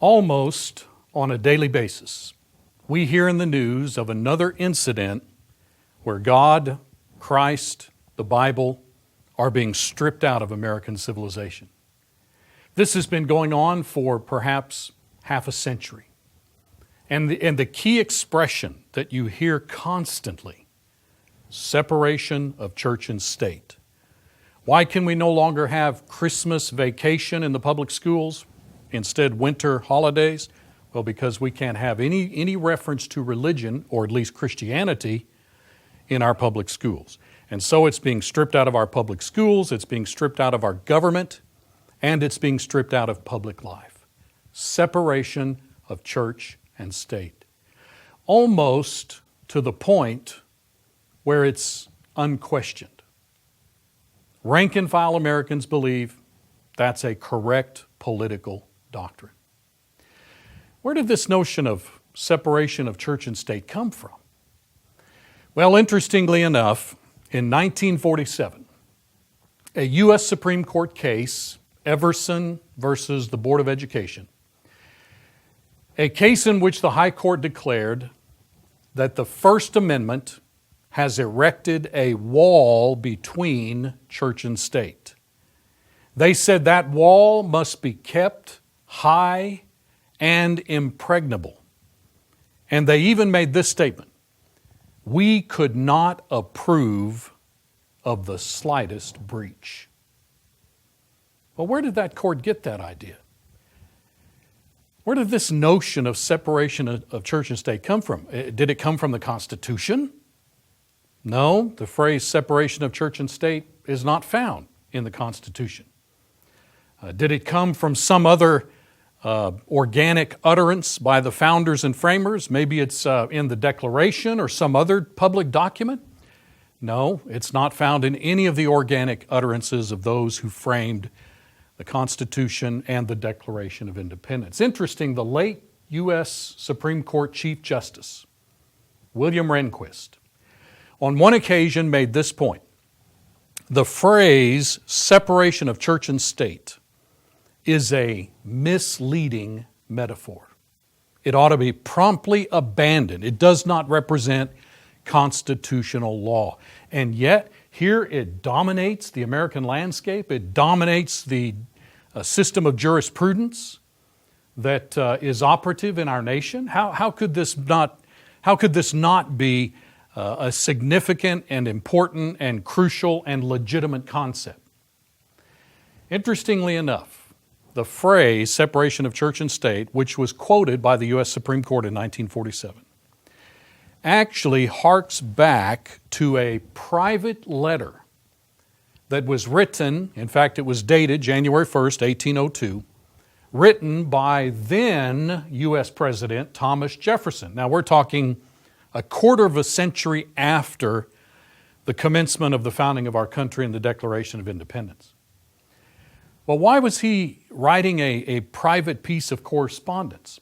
Almost on a daily basis, we hear in the news of another incident where God, Christ, the Bible are being stripped out of American civilization. This has been going on for perhaps half a century. And the key expression that you hear constantly, separation of church and state. Why can we no longer have Christmas vacation in the public schools? Instead, winter holidays? Well, because we can't have any reference to religion, or at least Christianity, in our public schools. And so it's being stripped out of our public schools, it's being stripped out of our government, and it's being stripped out of public life. Separation of church and state. Almost to the point where it's unquestioned. Rank and file Americans believe that's a correct political doctrine. Where did this notion of separation of church and state come from? Well, interestingly enough, in 1947, a U.S. Supreme Court case, Everson versus the Board of Education, a case in which the High Court declared that the First Amendment has erected a wall between church and state. They said that wall must be kept high and impregnable. And they even made this statement: we could not approve of the slightest breach. Well, where did that court get that idea? Where did this notion of separation of church and state come from? Did it come from the Constitution? No, the phrase separation of church and state is not found in the Constitution. Did it come from some other organic utterance by the founders and framers? Maybe it's in the Declaration or some other public document? No, it's not found in any of the organic utterances of those who framed the Constitution and the Declaration of Independence. Interesting, the late U.S. Supreme Court Chief Justice, William Rehnquist, on one occasion made this point: the phrase separation of church and state is a misleading metaphor. It ought to be promptly abandoned. It does not represent constitutional law. And yet, here it dominates the American landscape. It dominates the system of jurisprudence that is operative in our nation. How could this not be a significant and important and crucial and legitimate concept? Interestingly enough, the phrase separation of church and state, which was quoted by the U.S. Supreme Court in 1947, actually harks back to a private letter that was written, in fact it was dated January 1st, 1802, written by then U.S. President Thomas Jefferson. Now we're talking a quarter of a century after the commencement of the founding of our country and the Declaration of Independence. Well, why was he writing a private piece of correspondence?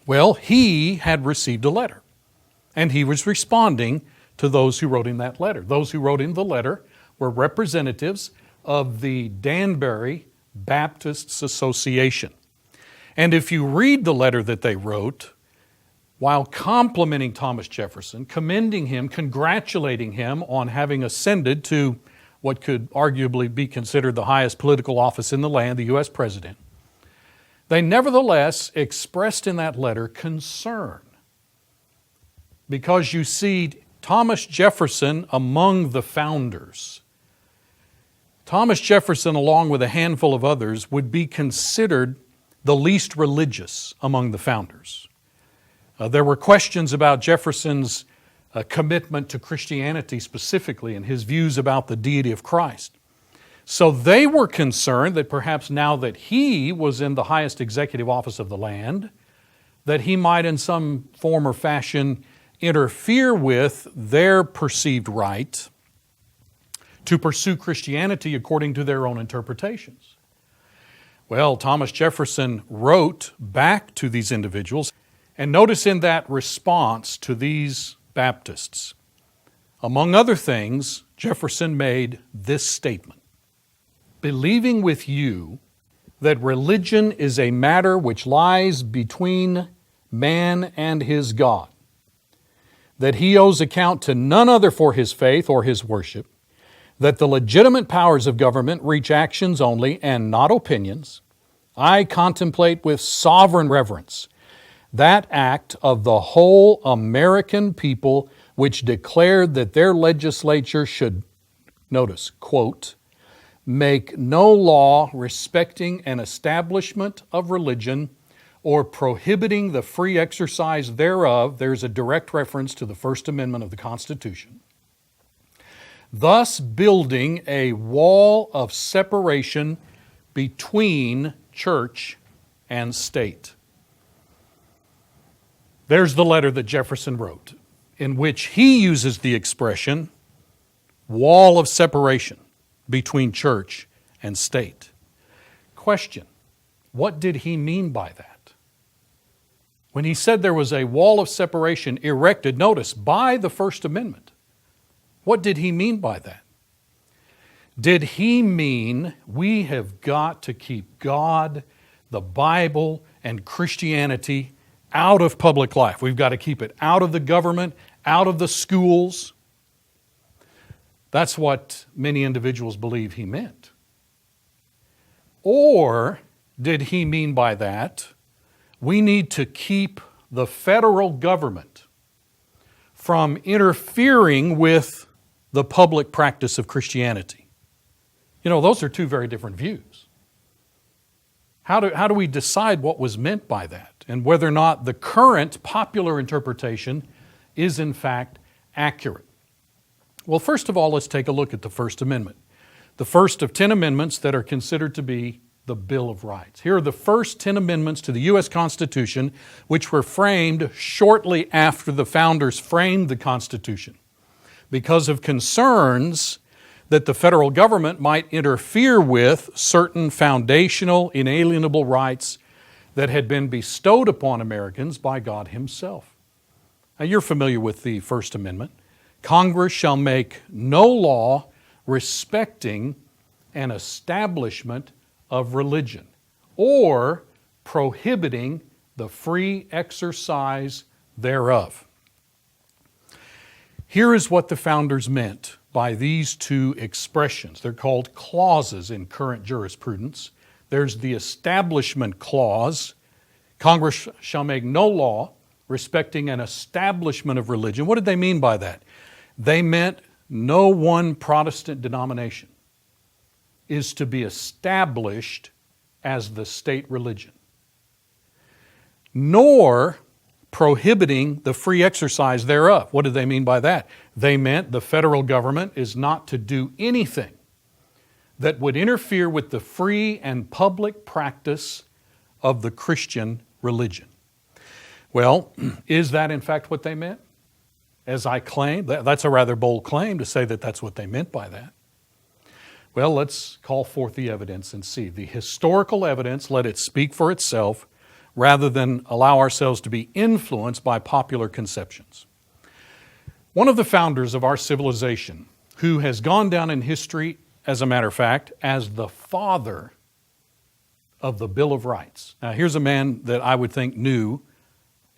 Well, he had received a letter, and he was responding to those who wrote him that letter. Those who wrote him the letter were representatives of the Danbury Baptist Association. And if you read the letter that they wrote, while complimenting Thomas Jefferson, commending him, congratulating him on having ascended to what could arguably be considered the highest political office in the land, the U.S. President, they nevertheless expressed in that letter concern. Because you see, Thomas Jefferson among the founders, Thomas Jefferson, along with a handful of others, would be considered the least religious among the founders. There were questions about Jefferson's commitment to Christianity specifically and his views about the deity of Christ. So they were concerned that perhaps now that he was in the highest executive office of the land, that he might in some form or fashion interfere with their perceived right to pursue Christianity according to their own interpretations. Well, Thomas Jefferson wrote back to these individuals, and notice in that response to these Baptists, among other things, Jefferson made this statement: believing with you that religion is a matter which lies between man and his God, that he owes account to none other for his faith or his worship, that the legitimate powers of government reach actions only and not opinions, I contemplate with sovereign reverence that act of the whole American people which declared that their legislature should, notice, quote, make no law respecting an establishment of religion or prohibiting the free exercise thereof. There's a direct reference to the First Amendment of the Constitution. Thus building a wall of separation between church and state. There's the letter that Jefferson wrote, in which he uses the expression wall of separation between church and state. Question, what did he mean by that? When he said there was a wall of separation erected, notice, by the First Amendment, what did he mean by that? Did he mean we have got to keep God, the Bible, and Christianity out of public life? We've got to keep it out of the government, out of the schools. That's what many individuals believe he meant. Or did he mean by that, we need to keep the federal government from interfering with the public practice of Christianity? You know, those are two very different views. How do we decide what was meant by that and whether or not the current popular interpretation is in fact accurate? Well, first of all, let's take a look at the First Amendment. The first of 10 amendments that are considered to be the Bill of Rights. Here are the first 10 amendments to the U.S. Constitution, which were framed shortly after the founders framed the Constitution because of concerns that the federal government might interfere with certain foundational, inalienable rights that had been bestowed upon Americans by God Himself. Now, you're familiar with the First Amendment. Congress shall make no law respecting an establishment of religion or prohibiting the free exercise thereof. Here is what the founders meant by these two expressions. They're called clauses in current jurisprudence. There's the Establishment Clause. Congress shall make no law respecting an establishment of religion. What did they mean by that? They meant no one Protestant denomination is to be established as the state religion, nor prohibiting the free exercise thereof. What did they mean by that? They meant the federal government is not to do anything that would interfere with the free and public practice of the Christian religion. Well, is that in fact what they meant? As I claim, that's a rather bold claim to say that that's what they meant by that. Well, let's call forth the evidence and see. The historical evidence, let it speak for itself rather than allow ourselves to be influenced by popular conceptions. One of the founders of our civilization, who has gone down in history, as a matter of fact, as the father of the Bill of Rights. Now, here's a man that I would think knew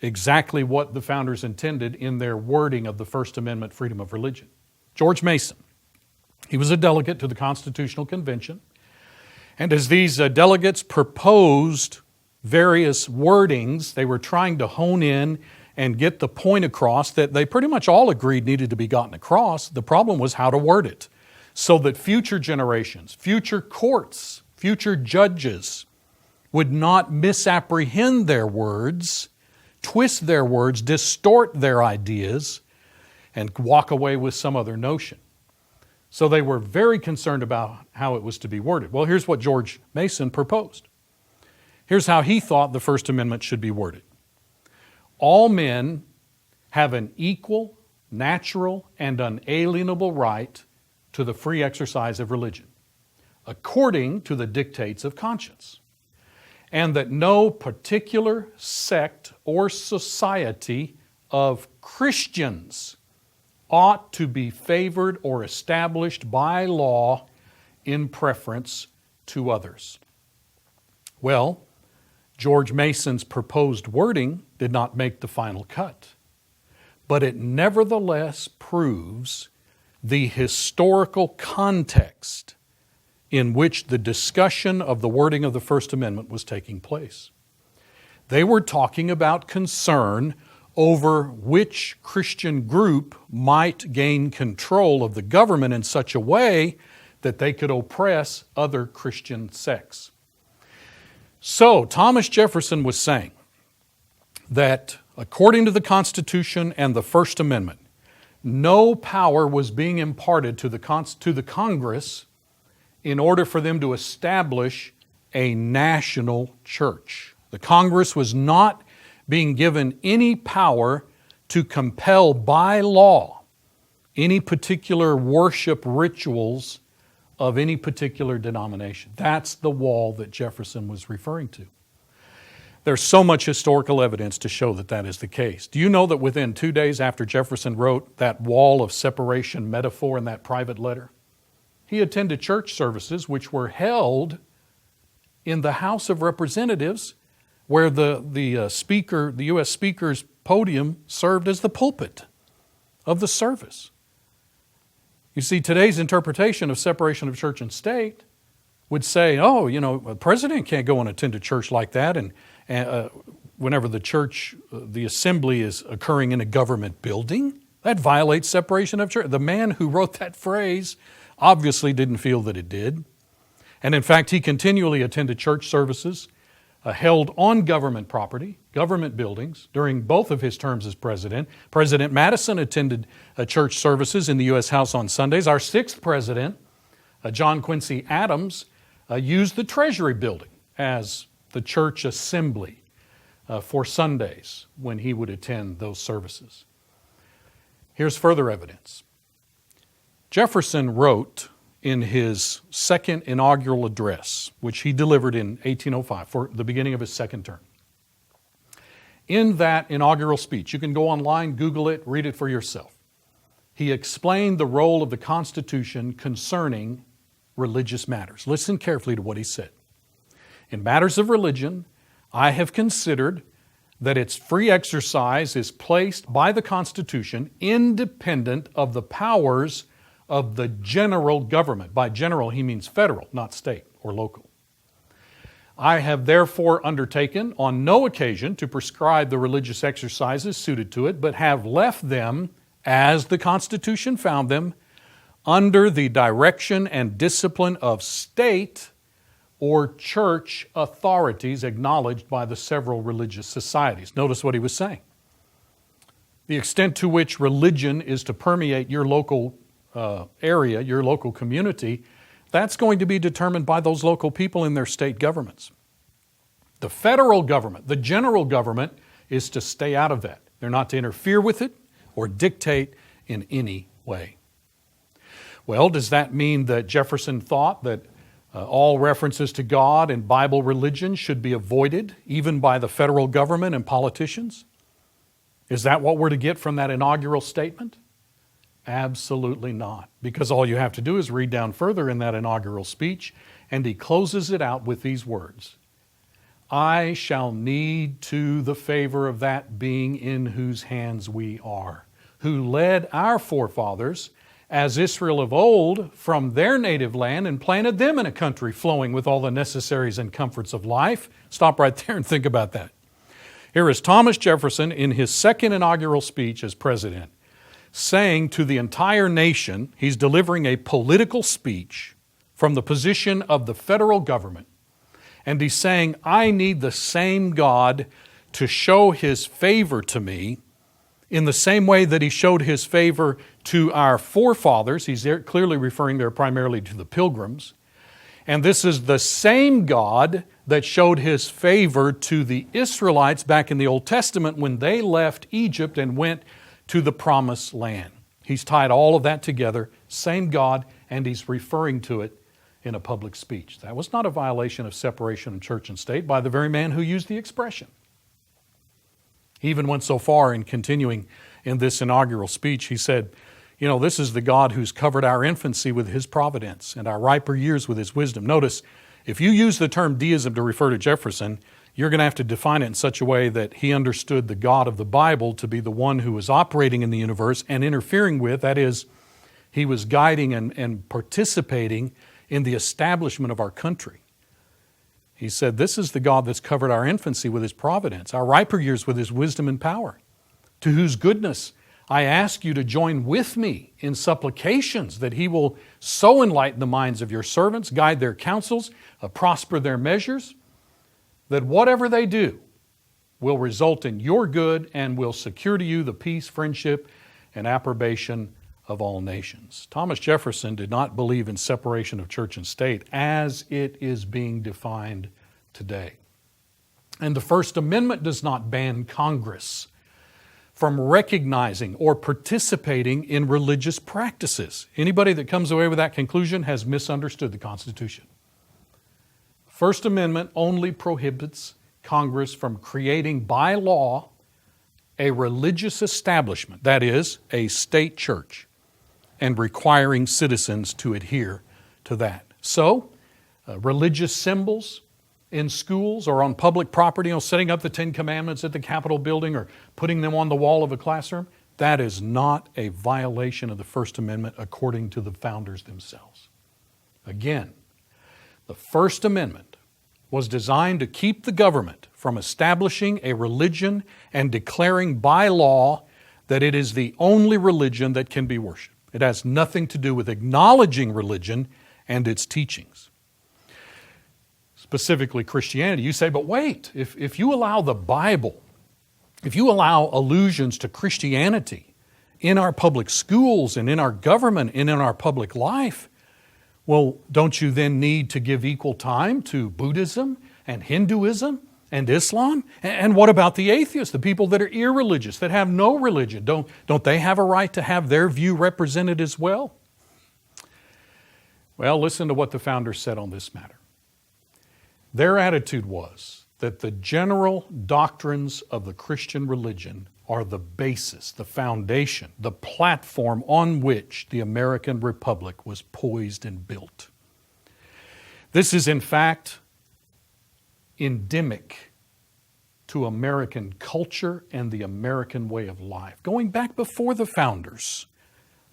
exactly what the founders intended in their wording of the First Amendment freedom of religion. George Mason. He was a delegate to the Constitutional Convention. And as these delegates proposed various wordings, they were trying to hone in and get the point across that they pretty much all agreed needed to be gotten across. The problem was how to word it so that future generations, future courts, future judges would not misapprehend their words, twist their words, distort their ideas, and walk away with some other notion. So they were very concerned about how it was to be worded. Well, here's what George Mason proposed. Here's how he thought the First Amendment should be worded. All men have an equal, natural, and unalienable right to the free exercise of religion, according to the dictates of conscience, and that no particular sect or society of Christians ought to be favored or established by law in preference to others. Well, George Mason's proposed wording did not make the final cut, but it nevertheless proves the historical context in which the discussion of the wording of the First Amendment was taking place. They were talking about concern over which Christian group might gain control of the government in such a way that they could oppress other Christian sects. So Thomas Jefferson was saying that according to the Constitution and the First Amendment, no power was being imparted to the Congress in order for them to establish a national church. The Congress was not being given any power to compel by law any particular worship rituals of any particular denomination. That's the wall that Jefferson was referring to. There's so much historical evidence to show that that is the case. Do you know that within 2 days after Jefferson wrote that wall of separation metaphor in that private letter, he attended church services which were held in the House of Representatives, where the U.S. Speaker's podium served as the pulpit of the service. You see, today's interpretation of separation of church and state would say, oh, a president can't go and attend a church like that, and whenever the church, the assembly is occurring in a government building, that violates separation of church. The man who wrote that phrase obviously didn't feel that it did. And in fact, he continually attended church services held on government property, government buildings, during both of his terms as president. President Madison attended church services in the U.S. House on Sundays. Our sixth president, John Quincy Adams, used the Treasury building as the church assembly for Sundays when he would attend those services. Here's further evidence. Jefferson wrote in his second inaugural address, which he delivered in 1805 for the beginning of his second term. In that inaugural speech, you can go online, Google it, read it for yourself. He explained the role of the Constitution concerning religious matters. Listen carefully to what he said. In matters of religion, I have considered that its free exercise is placed by the Constitution independent of the powers of the general government. By general, he means federal, not state or local. I have therefore undertaken on no occasion to prescribe the religious exercises suited to it, but have left them, as the Constitution found them, under the direction and discipline of state or church authorities acknowledged by the several religious societies. Notice what he was saying. The extent to which religion is to permeate your local area, your local community, that's going to be determined by those local people in their state governments. The federal government, the general government, is to stay out of that. They're not to interfere with it or dictate in any way. Well, does that mean that Jefferson thought that all references to God and Bible religion should be avoided, even by the federal government and politicians? Is that what we're to get from that inaugural statement? Absolutely not, because all you have to do is read down further in that inaugural speech, and he closes it out with these words: I shall need to the favor of that being in whose hands we are, who led our forefathers, as Israel of old, from their native land and planted them in a country flowing with all the necessaries and comforts of life. Stop right there and think about that. Here is Thomas Jefferson in his second inaugural speech as president, saying to the entire nation, he's delivering a political speech from the position of the federal government, and he's saying, I need the same God to show His favor to me in the same way that He showed His favor to our forefathers. He's there clearly referring there primarily to the Pilgrims. And this is the same God that showed His favor to the Israelites back in the Old Testament when they left Egypt and went to the Promised Land. He's tied all of that together, same God, and he's referring to it in a public speech. That was not a violation of separation of church and state by the very man who used the expression. He even went so far in continuing in this inaugural speech, he said, this is the God who's covered our infancy with His providence and our riper years with His wisdom. Notice, If you use the term deism to refer to Jefferson, you're going to have to define it in such a way that he understood the God of the Bible to be the one who was operating in the universe and interfering with, that is, he was guiding and participating in the establishment of our country. He said, this is the God that's covered our infancy with his providence, our riper years with his wisdom and power, to whose goodness I ask you to join with me in supplications that he will so enlighten the minds of your servants, guide their counsels, prosper their measures, that whatever they do will result in your good and will secure to you the peace, friendship, and approbation of all nations. Thomas Jefferson did not believe in separation of church and state as it is being defined today. And the First Amendment does not ban Congress from recognizing or participating in religious practices. Anybody that comes away with that conclusion has misunderstood the Constitution. First Amendment only prohibits Congress from creating by law a religious establishment, that is, a state church, and requiring citizens to adhere to that. So, religious symbols in schools or on public property, setting up the Ten Commandments at the Capitol building or putting them on the wall of a classroom, that is not a violation of the First Amendment according to the founders themselves. Again, the First Amendment was designed to keep the government from establishing a religion and declaring by law that it is the only religion that can be worshiped. It has nothing to do with acknowledging religion and its teachings. Specifically Christianity, you say, but wait, if you allow the Bible, if you allow allusions to Christianity in our public schools and in our government and in our public life, well, don't you then need to give equal time to Buddhism and Hinduism and Islam? And what about the atheists, the people that are irreligious, that have no religion? Don't they have a right to have their view represented as well? Well, listen to what the founders said on this matter. Their attitude was that the general doctrines of the Christian religion are the basis, the foundation, the platform on which the American Republic was poised and built. This is, in fact, endemic to American culture and the American way of life. Going back before the founders,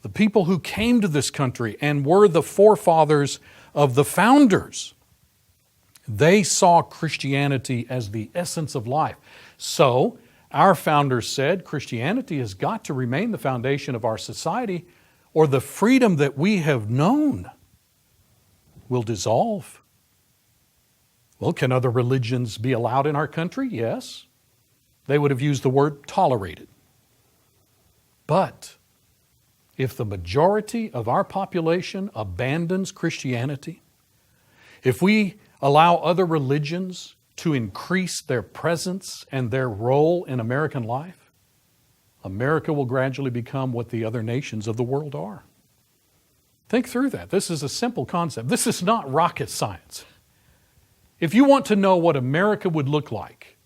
the people who came to this country and were the forefathers of the founders, they saw Christianity as the essence of life. So, our founders said Christianity has got to remain the foundation of our society, or the freedom that we have known will dissolve. Well, can other religions be allowed in our country? Yes. They would have used the word tolerated. But if the majority of our population abandons Christianity, if we allow other religions to increase their presence and their role in American life, America will gradually become what the other nations of the world are. Think through that. This is a simple concept. This is not rocket science. If you want to know what America would look like,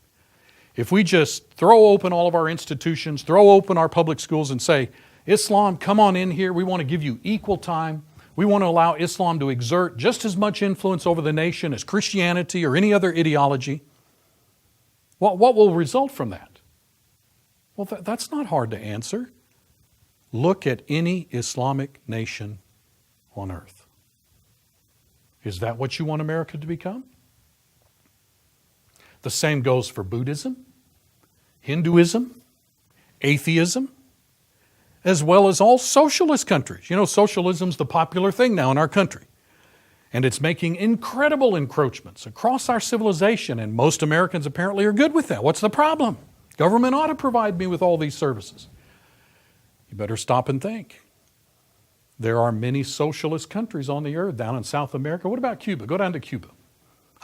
if we just throw open all of our institutions, throw open our public schools and say, Islam, come on in here. We want to give you equal time. We want to allow Islam to exert just as much influence over the nation as Christianity or any other ideology. What will result from that? Well, that's not hard to answer. Look at any Islamic nation on earth. Is that what you want America to become? The same goes for Buddhism, Hinduism, atheism, as well as all socialist countries. You know, socialism's the popular thing now in our country. And it's making incredible encroachments across our civilization, and most Americans apparently are good with that. What's the problem? Government ought to provide me with all these services. You better stop and think. There are many socialist countries on the earth down in South America. What about Cuba? Go down to Cuba.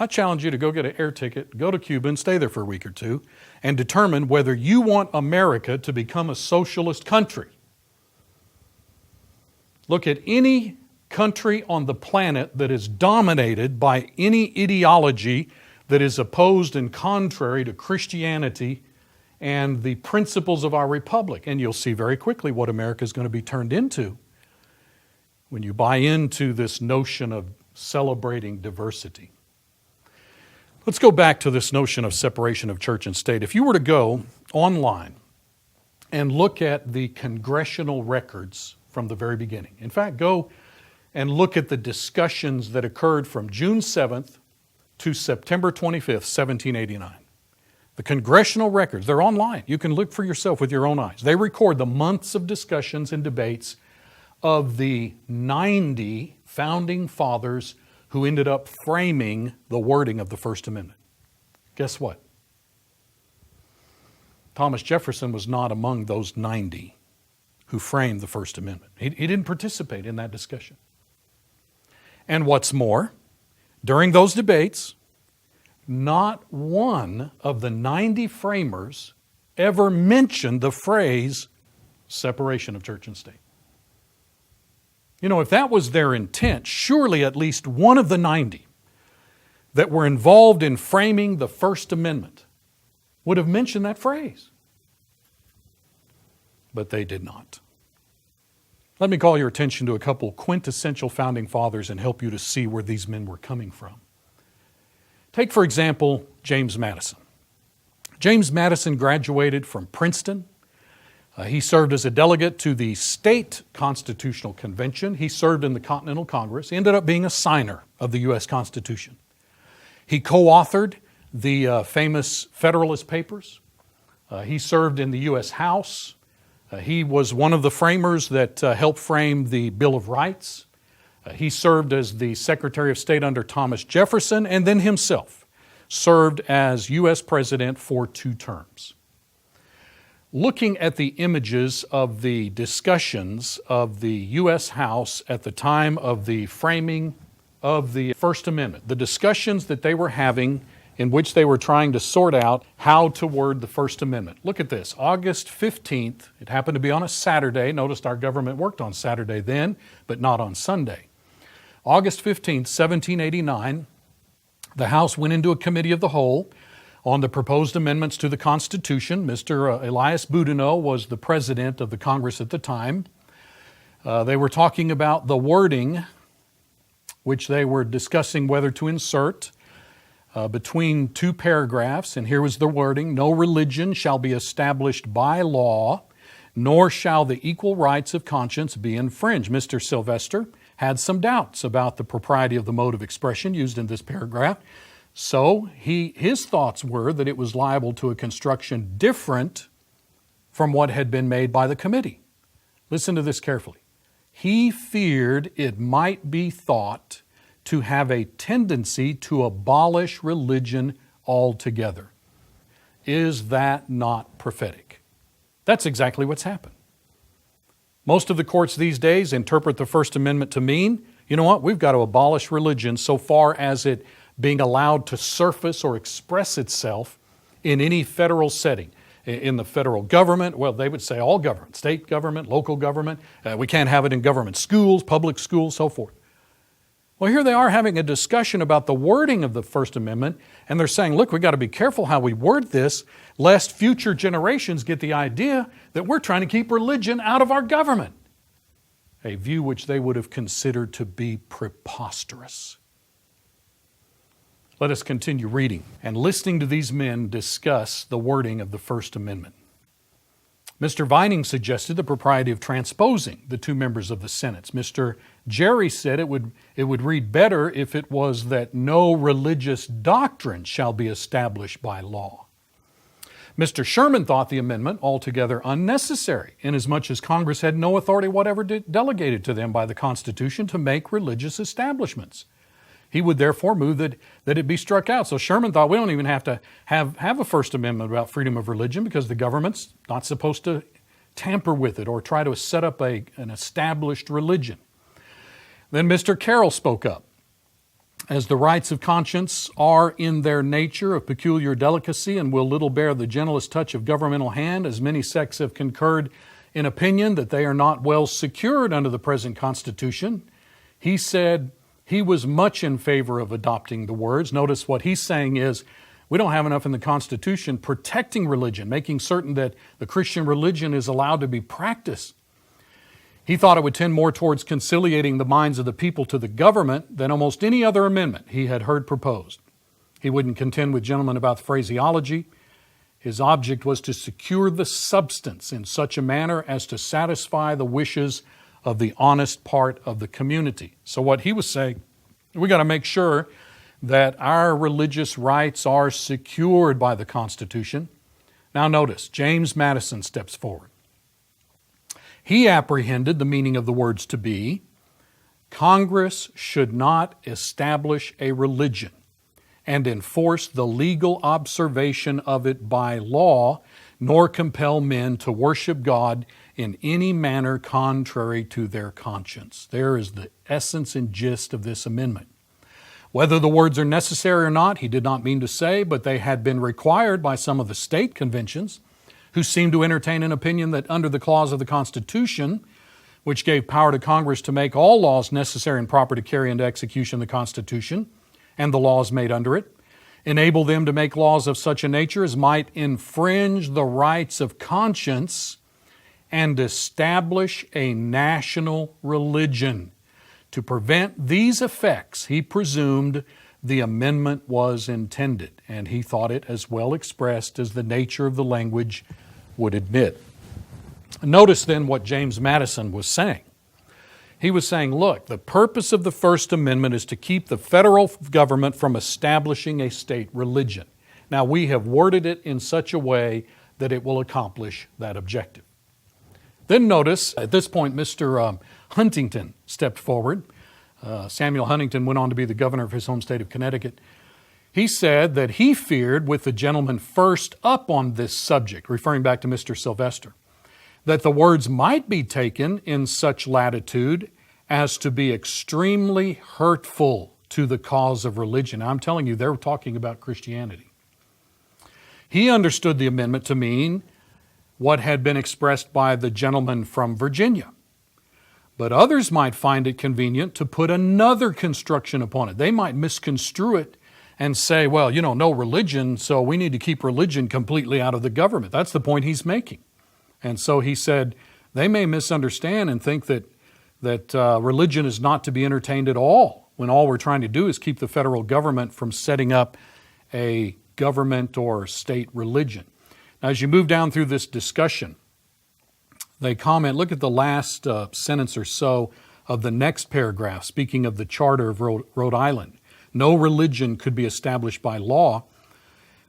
I challenge you to go get an air ticket, go to Cuba and stay there for a week or two, and determine whether you want America to become a socialist country. Look at any country on the planet that is dominated by any ideology that is opposed and contrary to Christianity and the principles of our republic. And you'll see very quickly what America is going to be turned into when you buy into this notion of celebrating diversity. Let's go back to this notion of separation of church and state. If you were to go online and look at the congressional records from the very beginning, in fact, go and look at the discussions that occurred from June 7th to September 25th, 1789. The congressional records, they're online. You can look for yourself with your own eyes. They record the months of discussions and debates of the 90 founding fathers who ended up framing the wording of the First Amendment. Guess what? Thomas Jefferson was not among those 90 who framed the First Amendment. He didn't participate in that discussion. And what's more, during those debates, not one of the 90 framers ever mentioned the phrase separation of church and state. You know, if that was their intent, surely at least one of the 90 that were involved in framing the First Amendment would have mentioned that phrase. But they did not. Let me call your attention to a couple quintessential founding fathers and help you to see where these men were coming from. Take, for example, James Madison. James Madison graduated from Princeton. He served as a delegate to the State Constitutional Convention. He served in the Continental Congress. He ended up being a signer of the U.S. Constitution. He co-authored the famous Federalist Papers. He served in the U.S. House. He was one of the framers that helped frame the Bill of Rights. He served as the Secretary of State under Thomas Jefferson, and then himself served as U.S. President for 2 terms. Looking at the images of the discussions of the U.S. House at the time of the framing of the First Amendment, the discussions that they were having in which they were trying to sort out how to word the First Amendment. Look at this, August 15th, it happened to be on a Saturday. Noticed our government worked on Saturday then, but not on Sunday. August 15th, 1789, the House went into a committee of the whole on the proposed amendments to the Constitution. Mr. Elias Boudinot was the president of the Congress at the time. They were talking about the wording, which they were discussing whether to insert between 2 paragraphs, and here was the wording: no religion shall be established by law, nor shall the equal rights of conscience be infringed. Mr. Sylvester had some doubts about the propriety of the mode of expression used in this paragraph, so his thoughts were that it was liable to a construction different from what had been made by the committee. Listen to this carefully. He feared it might be thought to have a tendency to abolish religion altogether. Is that not prophetic? That's exactly what's happened. Most of the courts these days interpret the First Amendment to mean, you know what, we've got to abolish religion so far as it being allowed to surface or express itself in any federal setting. In the federal government, well, they would say all government, state government, local government. We can't have it in government schools, public schools, so forth. Well, here they are having a discussion about the wording of the First Amendment, and they're saying, look, we've got to be careful how we word this, lest future generations get the idea that we're trying to keep religion out of our government. A view which they would have considered to be preposterous. Let us continue reading and listening to these men discuss the wording of the First Amendment. Mr. Vining suggested the propriety of transposing the 2 members of the Senate. Mr. Jerry said it would read better if it was that no religious doctrine shall be established by law. Mr. Sherman thought the amendment altogether unnecessary, inasmuch as Congress had no authority whatever delegated to them by the Constitution to make religious establishments. He would therefore move that it be struck out. So Sherman thought we don't even have to have a First Amendment about freedom of religion because the government's not supposed to tamper with it or try to set up an established religion. Then Mr. Carroll spoke up. As the rights of conscience are in their nature of peculiar delicacy and will little bear the gentlest touch of governmental hand, as many sects have concurred in opinion that they are not well secured under the present Constitution, he said he was much in favor of adopting the words. Notice what he's saying is, we don't have enough in the Constitution protecting religion, making certain that the Christian religion is allowed to be practiced. He thought it would tend more towards conciliating the minds of the people to the government than almost any other amendment he had heard proposed. He wouldn't contend with gentlemen about the phraseology. His object was to secure the substance in such a manner as to satisfy the wishes of the honest part of the community. So what he was saying, we got to make sure that our religious rights are secured by the Constitution. Now notice, James Madison steps forward. He apprehended the meaning of the words to be, Congress should not establish a religion and enforce the legal observation of it by law, nor compel men to worship God in any manner contrary to their conscience. There is the essence and gist of this amendment. Whether the words are necessary or not, he did not mean to say, but they had been required by some of the state conventions who seemed to entertain an opinion that under the clause of the Constitution, which gave power to Congress to make all laws necessary and proper to carry into execution the Constitution and the laws made under it, enable them to make laws of such a nature as might infringe the rights of conscience and establish a national religion. To prevent these effects, he presumed the amendment was intended, and he thought it as well expressed as the nature of the language would admit. Notice then what James Madison was saying. He was saying, look, the purpose of the First Amendment is to keep the federal government from establishing a state religion. Now, we have worded it in such a way that it will accomplish that objective. Then notice, at this point, Mr. Huntington stepped forward. Samuel Huntington went on to be the governor of his home state of Connecticut. He said that he feared, with the gentleman first up on this subject, referring back to Mr. Sylvester, that the words might be taken in such latitude as to be extremely hurtful to the cause of religion. I'm telling you, they're talking about Christianity. He understood the amendment to mean what had been expressed by the gentleman from Virginia. But others might find it convenient to put another construction upon it. They might misconstrue it and say, well, no religion, so we need to keep religion completely out of the government. That's the point he's making. And so he said, they may misunderstand and think that religion is not to be entertained at all, when all we're trying to do is keep the federal government from setting up a government or state religion. Now, as you move down through this discussion, they comment, look at the last sentence or so of the next paragraph, speaking of the Charter of Rhode Island. No religion could be established by law,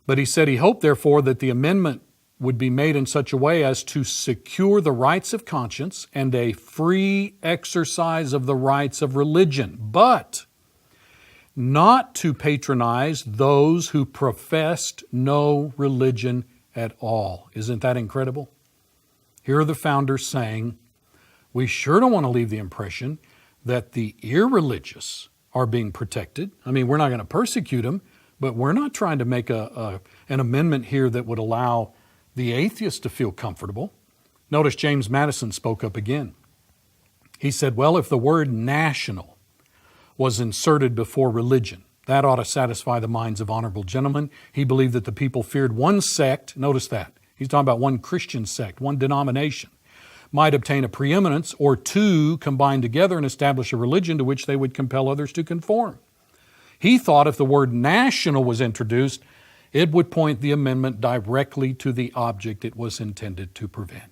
but he said he hoped, therefore, that the amendment would be made in such a way as to secure the rights of conscience and a free exercise of the rights of religion, but not to patronize those who professed no religion at all. Isn't that incredible? Here are the founders saying, we sure don't want to leave the impression that the irreligious are being protected. I mean, we're not going to persecute them, but we're not trying to make an amendment here that would allow the atheist to feel comfortable. Notice James Madison spoke up again. He said, well, if the word national was inserted before religion, that ought to satisfy the minds of honorable gentlemen. He believed that the people feared one sect, notice that, he's talking about one Christian sect, one denomination, might obtain a preeminence, or two combine together and establish a religion to which they would compel others to conform. He thought if the word national was introduced, it would point the amendment directly to the object it was intended to prevent.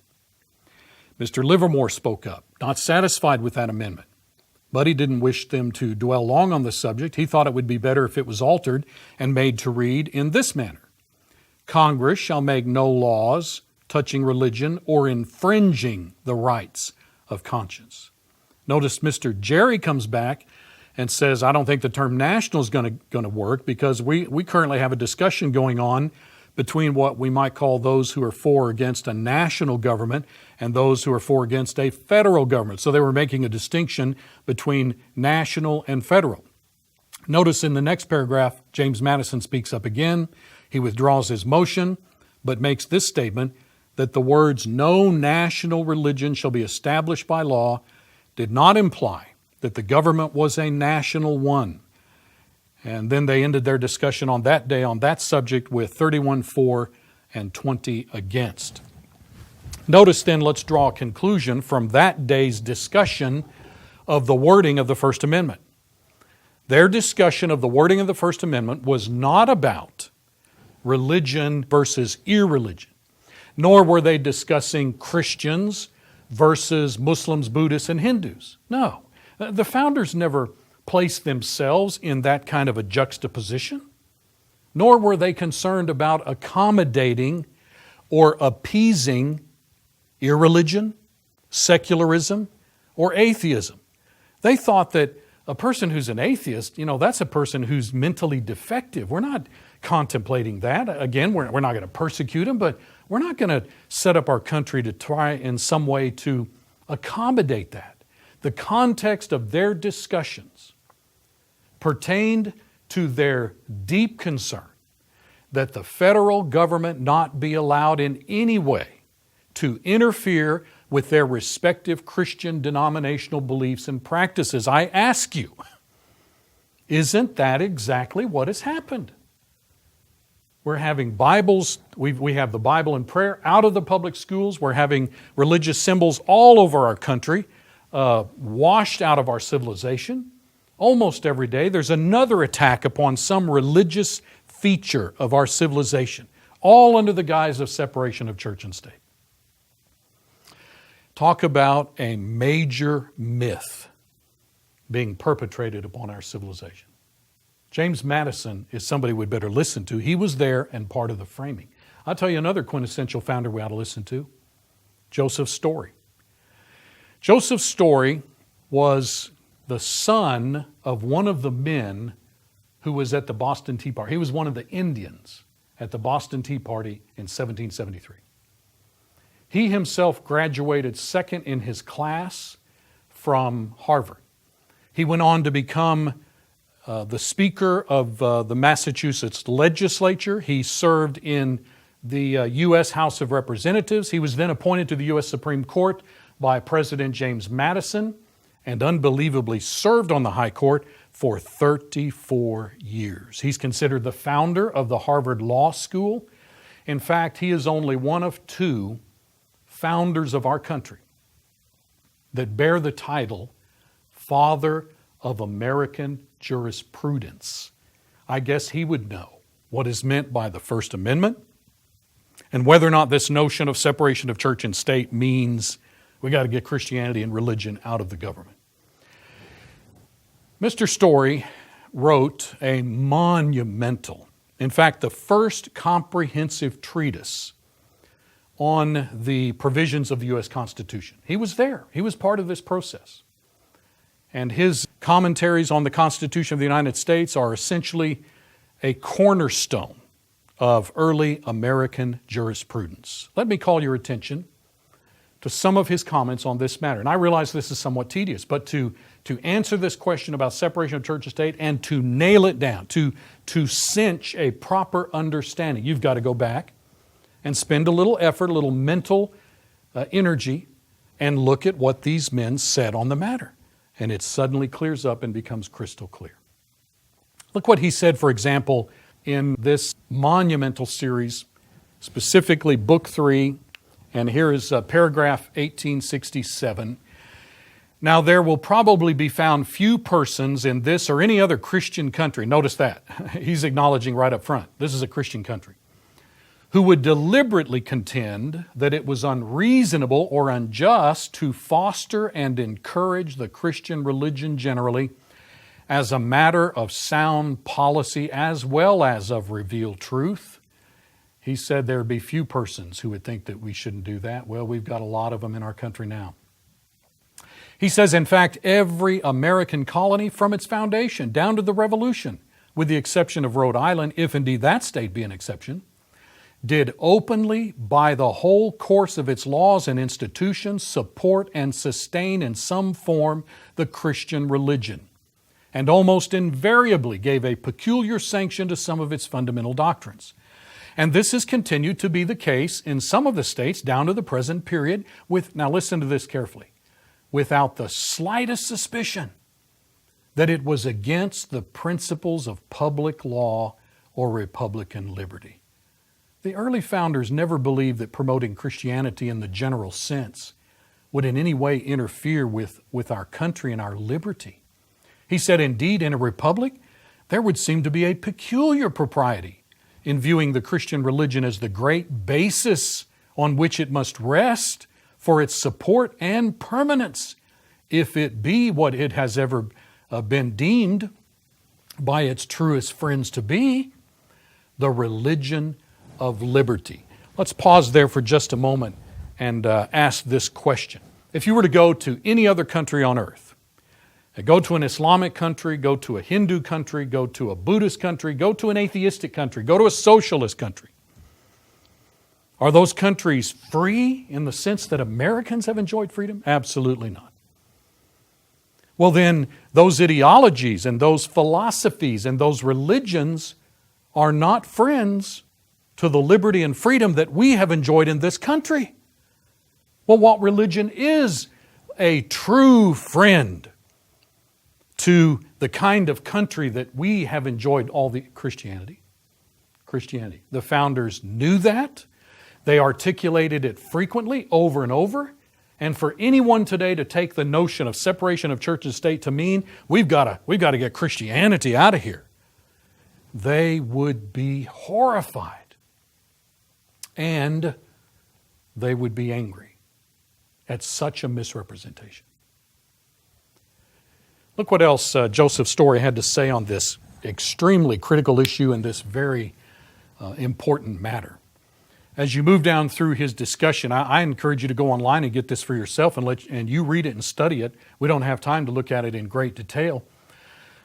Mr. Livermore spoke up, not satisfied with that amendment, but he didn't wish them to dwell long on the subject. He thought it would be better if it was altered and made to read in this manner: Congress shall make no laws touching religion or infringing the rights of conscience. Notice Mr. Jerry comes back and says, I don't think the term national is going to work, because we currently have a discussion going on between what we might call those who are for or against a national government and those who are for or against a federal government. So they were making a distinction between national and federal. Notice in the next paragraph, James Madison speaks up again. He withdraws his motion, but makes this statement that the words no national religion shall be established by law did not imply that the government was a national one. And then they ended their discussion on that day on that subject with 31 for and 20 against. Notice then, let's draw a conclusion from that day's discussion of the wording of the First Amendment. Their discussion of the wording of the First Amendment was not about religion versus irreligion, nor were they discussing Christians versus Muslims, Buddhists, and Hindus. No, the founders never placed themselves in that kind of a juxtaposition, nor were they concerned about accommodating or appeasing irreligion, secularism, or atheism. They thought that a person who's an atheist, that's a person who's mentally defective. We're not contemplating that. Again, we're not going to persecute him, but we're not going to set up our country to try in some way to accommodate that. The context of their discussions pertained to their deep concern that the federal government not be allowed in any way to interfere with their respective Christian denominational beliefs and practices. I ask you, isn't that exactly what has happened? We're having Bibles, we have the Bible and prayer out of the public schools. We're having religious symbols all over our country, washed out of our civilization. Almost every day there's another attack upon some religious feature of our civilization, all under the guise of separation of church and state. Talk about a major myth being perpetrated upon our civilization. James Madison is somebody we'd better listen to. He was there and part of the framing. I'll tell you another quintessential founder we ought to listen to, Joseph Story. Joseph Story was the son of one of the men who was at the Boston Tea Party. He was one of the Indians at the Boston Tea Party in 1773. He himself graduated second in his class from Harvard. He went on to become the Speaker of the Massachusetts legislature. He served in the U.S. House of Representatives. He was then appointed to the U.S. Supreme Court by President James Madison and unbelievably served on the High Court for 34 years. He's considered the founder of the Harvard Law School. In fact, he is only one of two founders of our country that bear the title Father of American Jurisprudence. I guess he would know what is meant by the First Amendment and whether or not this notion of separation of church and state means we got to get Christianity and religion out of the government. Mr. Story wrote a monumental, in fact, the first comprehensive treatise on the provisions of the U.S. Constitution. He was there. He was part of this process. And his commentaries on the Constitution of the United States are essentially a cornerstone of early American jurisprudence. Let me call your attention to some of his comments on this matter. And I realize this is somewhat tedious, but to answer this question about separation of church and state and to nail it down, to cinch a proper understanding, you've got to go back and spend a little effort, a little mental energy, and look at what these men said on the matter. And it suddenly clears up and becomes crystal clear. Look what he said, for example, in this monumental series, specifically Book 3, and here is paragraph 1867. Now there will probably be found few persons in this or any other Christian country, notice that, he's acknowledging right up front, this is a Christian country, who would deliberately contend that it was unreasonable or unjust to foster and encourage the Christian religion generally as a matter of sound policy as well as of revealed truth. He said there would be few persons who would think that we shouldn't do that. Well, we've got a lot of them in our country now. He says, in fact, every American colony from its foundation down to the Revolution, with the exception of Rhode Island, if indeed that state be an exception, did openly, by the whole course of its laws and institutions, support and sustain in some form the Christian religion, and almost invariably gave a peculiar sanction to some of its fundamental doctrines. And this has continued to be the case in some of the states down to the present period with, now listen to this carefully, without the slightest suspicion that it was against the principles of public law or Republican liberty. The early founders never believed that promoting Christianity in the general sense would in any way interfere with our country and our liberty. He said, indeed, in a republic, there would seem to be a peculiar propriety in viewing the Christian religion as the great basis on which it must rest for its support and permanence, if it be what it has ever been deemed by its truest friends to be, the religion of liberty. Let's pause there for just a moment and ask this question. If you were to go to any other country on earth, go to an Islamic country, go to a Hindu country, go to a Buddhist country, go to an atheistic country, go to a socialist country, are those countries free in the sense that Americans have enjoyed freedom? Absolutely not. Well, then, those ideologies and those philosophies and those religions are not friends to the liberty and freedom that we have enjoyed in this country. Well, what religion is a true friend to the kind of country that we have enjoyed all the Christianity? Christianity. The founders knew that. They articulated it frequently, over and over. And for anyone today to take the notion of separation of church and state to mean we've got to get Christianity out of here, they would be horrified. And they would be angry at such a misrepresentation. Look what else Joseph Story had to say on this extremely critical issue and this very important matter. As you move down through his discussion, I encourage you to go online and get this for yourself and you read it and study it. We don't have time to look at it in great detail.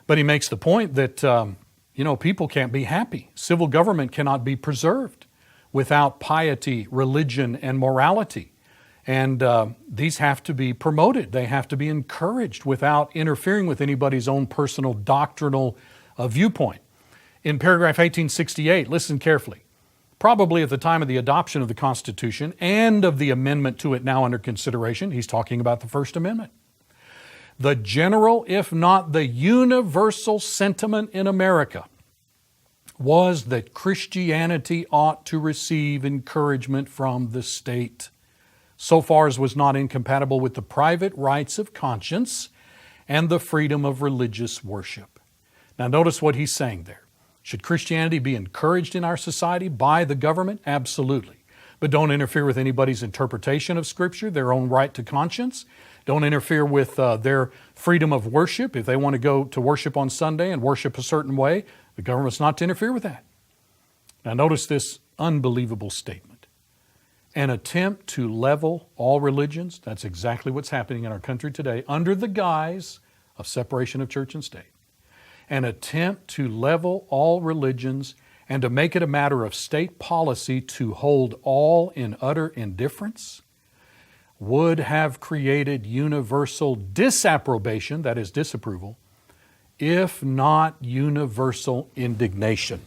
But he makes the point that, people can't be happy. Civil government cannot be preserved without piety, religion, and morality. And these have to be promoted. They have to be encouraged without interfering with anybody's own personal doctrinal viewpoint. In paragraph 1868, listen carefully. Probably at the time of the adoption of the Constitution and of the amendment to it now under consideration, he's talking about the First Amendment. The general, if not the universal sentiment in America was that Christianity ought to receive encouragement from the state, so far as was not incompatible with the private rights of conscience and the freedom of religious worship. Now notice what he's saying there. Should Christianity be encouraged in our society by the government? Absolutely. But don't interfere with anybody's interpretation of Scripture, their own right to conscience. Don't interfere with their freedom of worship. If they want to go to worship on Sunday and worship a certain way, the government's not to interfere with that. Now notice this unbelievable statement. An attempt to level all religions, that's exactly what's happening in our country today, under the guise of separation of church and state. An attempt to level all religions and to make it a matter of state policy to hold all in utter indifference would have created universal disapprobation, that is disapproval, if not universal indignation.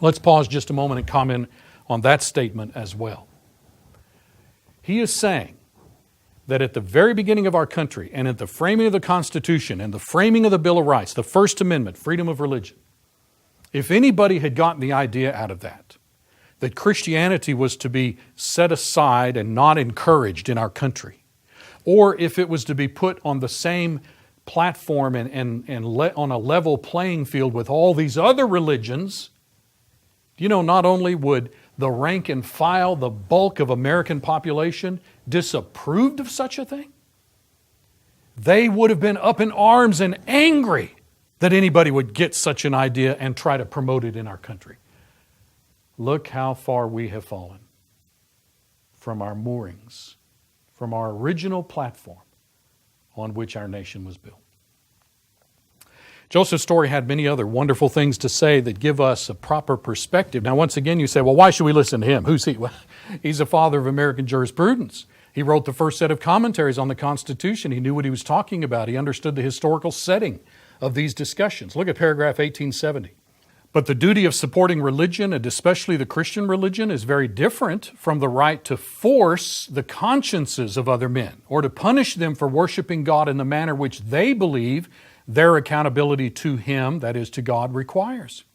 Let's pause just a moment and comment on that statement as well. He is saying that at the very beginning of our country and at the framing of the Constitution and the framing of the Bill of Rights, the First Amendment, freedom of religion, if anybody had gotten the idea out of that Christianity was to be set aside and not encouraged in our country, or if it was to be put on the same platform and on a level playing field with all these other religions, not only would the rank and file, the bulk of American population disapproved of such a thing, they would have been up in arms and angry that anybody would get such an idea and try to promote it in our country. Look how far we have fallen from our moorings, from our original platform on which our nation was built. Joseph Story had many other wonderful things to say that give us a proper perspective. Now, once again, you say, well, why should we listen to him? Who's he? Well, he's the father of American jurisprudence. He wrote the first set of commentaries on the Constitution. He knew what he was talking about. He understood the historical setting of these discussions. Look at paragraph 1870. But the duty of supporting religion, and especially the Christian religion, is very different from the right to force the consciences of other men or to punish them for worshiping God in the manner which they believe their accountability to Him, that is to God, requires.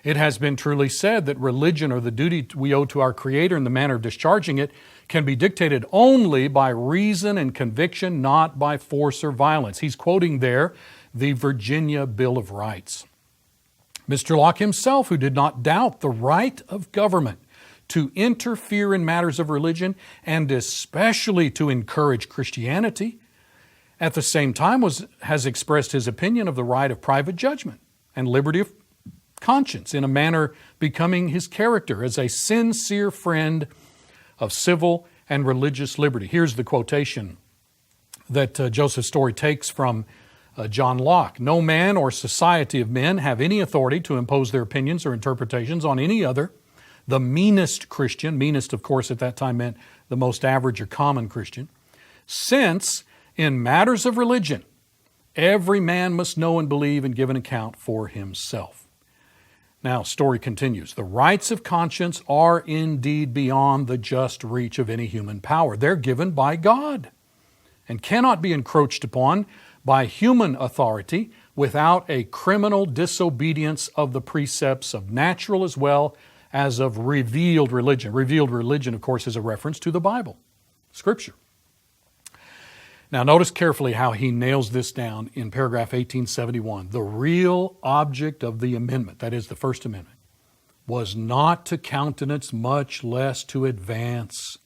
It has been truly said that religion, or the duty we owe to our Creator in the manner of discharging it, can be dictated only by reason and conviction, not by force or violence. He's quoting there the Virginia Bill of Rights. Mr. Locke himself, who did not doubt the right of government to interfere in matters of religion and especially to encourage Christianity, at the same time has expressed his opinion of the right of private judgment and liberty of conscience in a manner becoming his character as a sincere friend of civil and religious liberty. Here's the quotation that Joseph Story takes from John Locke. No man or society of men have any authority to impose their opinions or interpretations on any other. The meanest Christian, meanest of course at that time meant the most average or common Christian, since in matters of religion, every man must know and believe and give an account for himself. Now, Story continues. The rights of conscience are indeed beyond the just reach of any human power. They're given by God and cannot be encroached upon by human authority without a criminal disobedience of the precepts of natural as well as of revealed religion. Revealed religion, of course, is a reference to the Bible, Scripture. Now, notice carefully how he nails this down in paragraph 1871. The real object of the amendment, that is the First Amendment, was not to countenance, much less to advance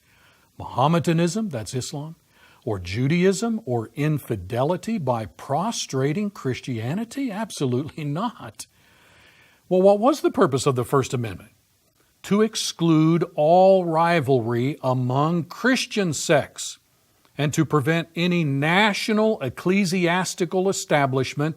Mohammedanism, that's Islam, or Judaism, or infidelity by prostrating Christianity? Absolutely not. Well, what was the purpose of the First Amendment? To exclude all rivalry among Christian sects and to prevent any national ecclesiastical establishment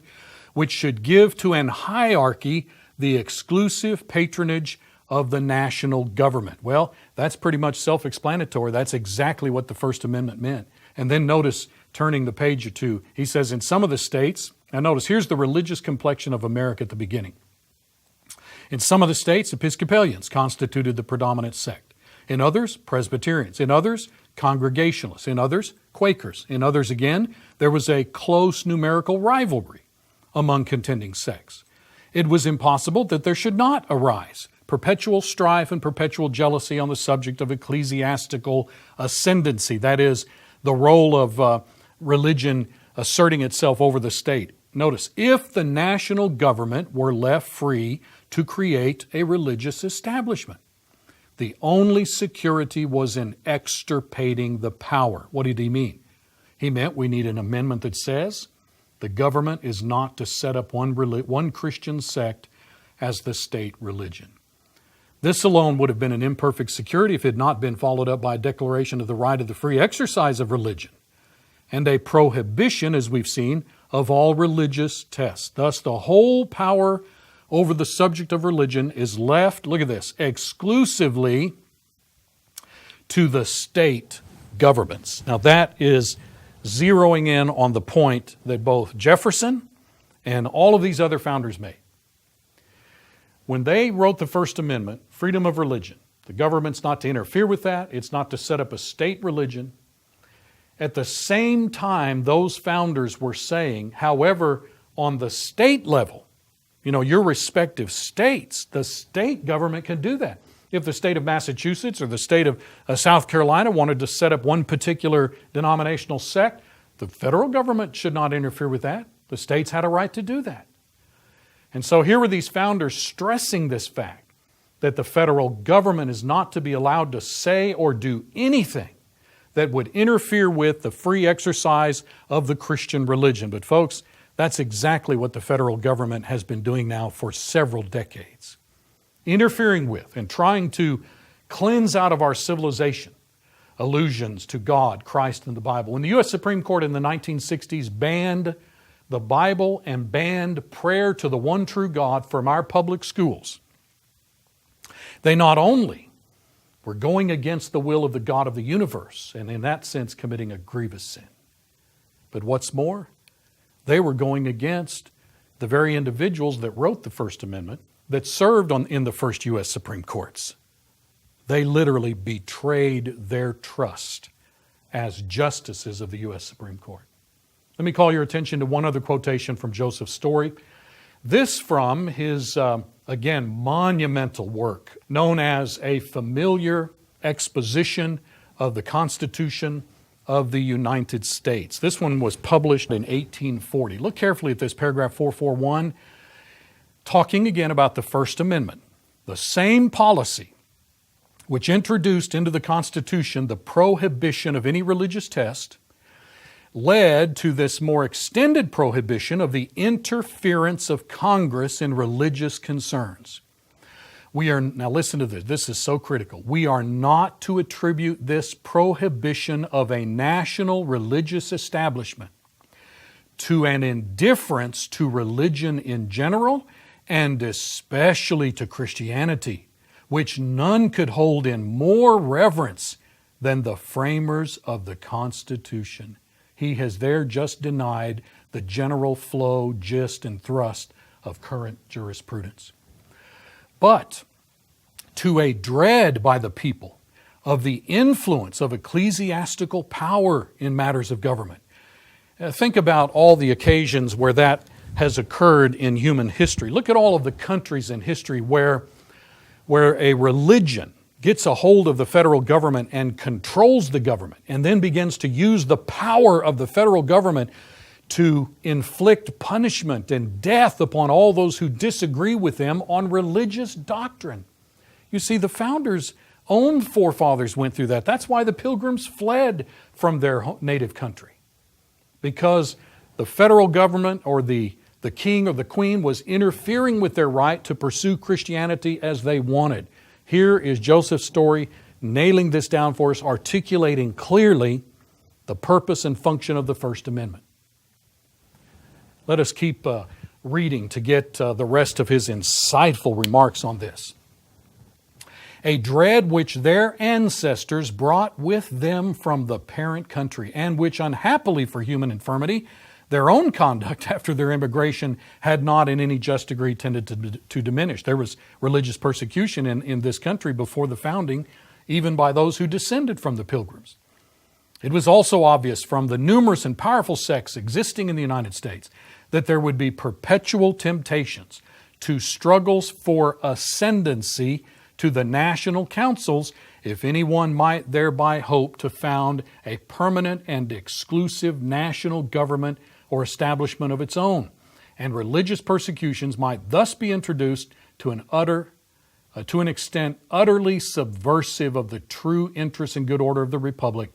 which should give to an hierarchy the exclusive patronage of the national government. Well, that's pretty much self-explanatory. That's exactly what the First Amendment meant. And then notice, turning the page or two, he says in some of the states, now notice, here's the religious complexion of America at the beginning. In some of the states, Episcopalians constituted the predominant sect. In others, Presbyterians. In others, Congregationalists. In others, Quakers. In others again, there was a close numerical rivalry among contending sects. It was impossible that there should not arise perpetual strife and perpetual jealousy on the subject of ecclesiastical ascendancy, that is, the role of religion asserting itself over the state. Notice, if the national government were left free to create a religious establishment, the only security was in extirpating the power. What did he mean? He meant we need an amendment that says the government is not to set up one Christian sect as the state religion. This alone would have been an imperfect security if it had not been followed up by a declaration of the right of the free exercise of religion and a prohibition, as we've seen, of all religious tests. Thus, the whole power over the subject of religion is left, look at this, exclusively to the state governments. Now that is zeroing in on the point that both Jefferson and all of these other founders made. When they wrote the First Amendment, freedom of religion, the government's not to interfere with that, it's not to set up a state religion. At the same time, those founders were saying, however, on the state level, your respective states, the state government can do that. If the state of Massachusetts or the state of South Carolina wanted to set up one particular denominational sect, the federal government should not interfere with that. The states had a right to do that. And so here were these founders stressing this fact, that the federal government is not to be allowed to say or do anything that would interfere with the free exercise of the Christian religion. But folks, that's exactly what the federal government has been doing now for several decades. Interfering with and trying to cleanse out of our civilization allusions to God, Christ, and the Bible. When the U.S. Supreme Court in the 1960s banned the Bible and banned prayer to the one true God from our public schools, they not only were going against the will of the God of the universe, and in that sense committing a grievous sin, but what's more, they were going against the very individuals that wrote the First Amendment, that served in the first U.S. Supreme Courts. They literally betrayed their trust as justices of the U.S. Supreme Court. Let me call your attention to one other quotation from Joseph Story. This from his, again, monumental work known as A Familiar Exposition of the Constitution of the United States. This one was published in 1840. Look carefully at this, paragraph 441, talking again about the First Amendment. The same policy which introduced into the Constitution the prohibition of any religious test led to this more extended prohibition of the interference of Congress in religious concerns. Now listen to this, this is so critical. We are not to attribute this prohibition of a national religious establishment to an indifference to religion in general and especially to Christianity, which none could hold in more reverence than the framers of the Constitution. He has there just denied the general flow, gist, and thrust of current jurisprudence. But to a dread by the people of the influence of ecclesiastical power in matters of government. Think about all the occasions where that has occurred in human history. Look at all of the countries in history where a religion gets a hold of the federal government and controls the government and then begins to use the power of the federal government to inflict punishment and death upon all those who disagree with them on religious doctrine. You see, the founders' own forefathers went through that. That's why the Pilgrims fled from their native country, because the federal government or the king or the queen was interfering with their right to pursue Christianity as they wanted. Here is Joseph's story, nailing this down for us, articulating clearly the purpose and function of the First Amendment. Let us keep reading to get the rest of his insightful remarks on this. A dread which their ancestors brought with them from the parent country, and which unhappily for human infirmity, their own conduct after their immigration had not in any just degree tended to diminish. There was religious persecution in this country before the founding, even by those who descended from the Pilgrims. It was also obvious from the numerous and powerful sects existing in the United States that there would be perpetual temptations to struggles for ascendancy to the national councils if anyone might thereby hope to found a permanent and exclusive national government or establishment of its own. And religious persecutions might thus be introduced to an extent utterly subversive of the true interests and good order of the Republic.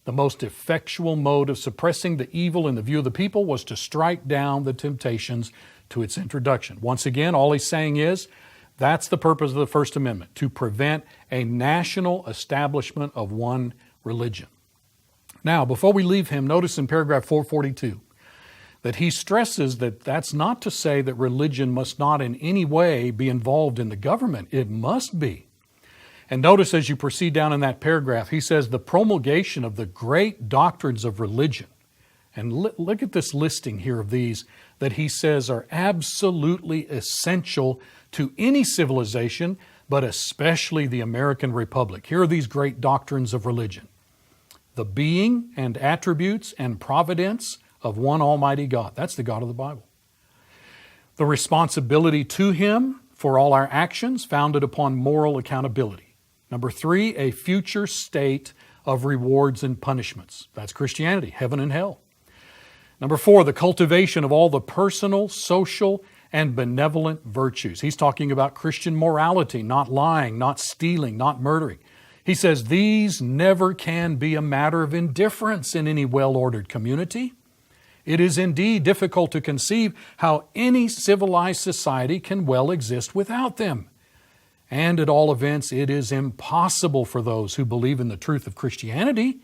The most effectual mode of suppressing the evil in the view of the people was to strike down the temptations to its introduction. Once again, all he's saying is, that's the purpose of the First Amendment, to prevent a national establishment of one religion. Now, before we leave him, notice in paragraph 442 that he stresses that that's not to say that religion must not in any way be involved in the government. It must be. And notice as you proceed down in that paragraph, he says the promulgation of the great doctrines of religion. And look at this listing here of these that he says are absolutely essential to any civilization, but especially the American Republic. Here are these great doctrines of religion. The being and attributes and providence of one Almighty God. That's the God of the Bible. The responsibility to Him for all our actions founded upon moral accountability. Number 3, a future state of rewards and punishments. That's Christianity, heaven and hell. Number 4, the cultivation of all the personal, social, and benevolent virtues. He's talking about Christian morality, not lying, not stealing, not murdering. He says these never can be a matter of indifference in any well-ordered community. It is indeed difficult to conceive how any civilized society can well exist without them. And at all events, it is impossible for those who believe in the truth of Christianity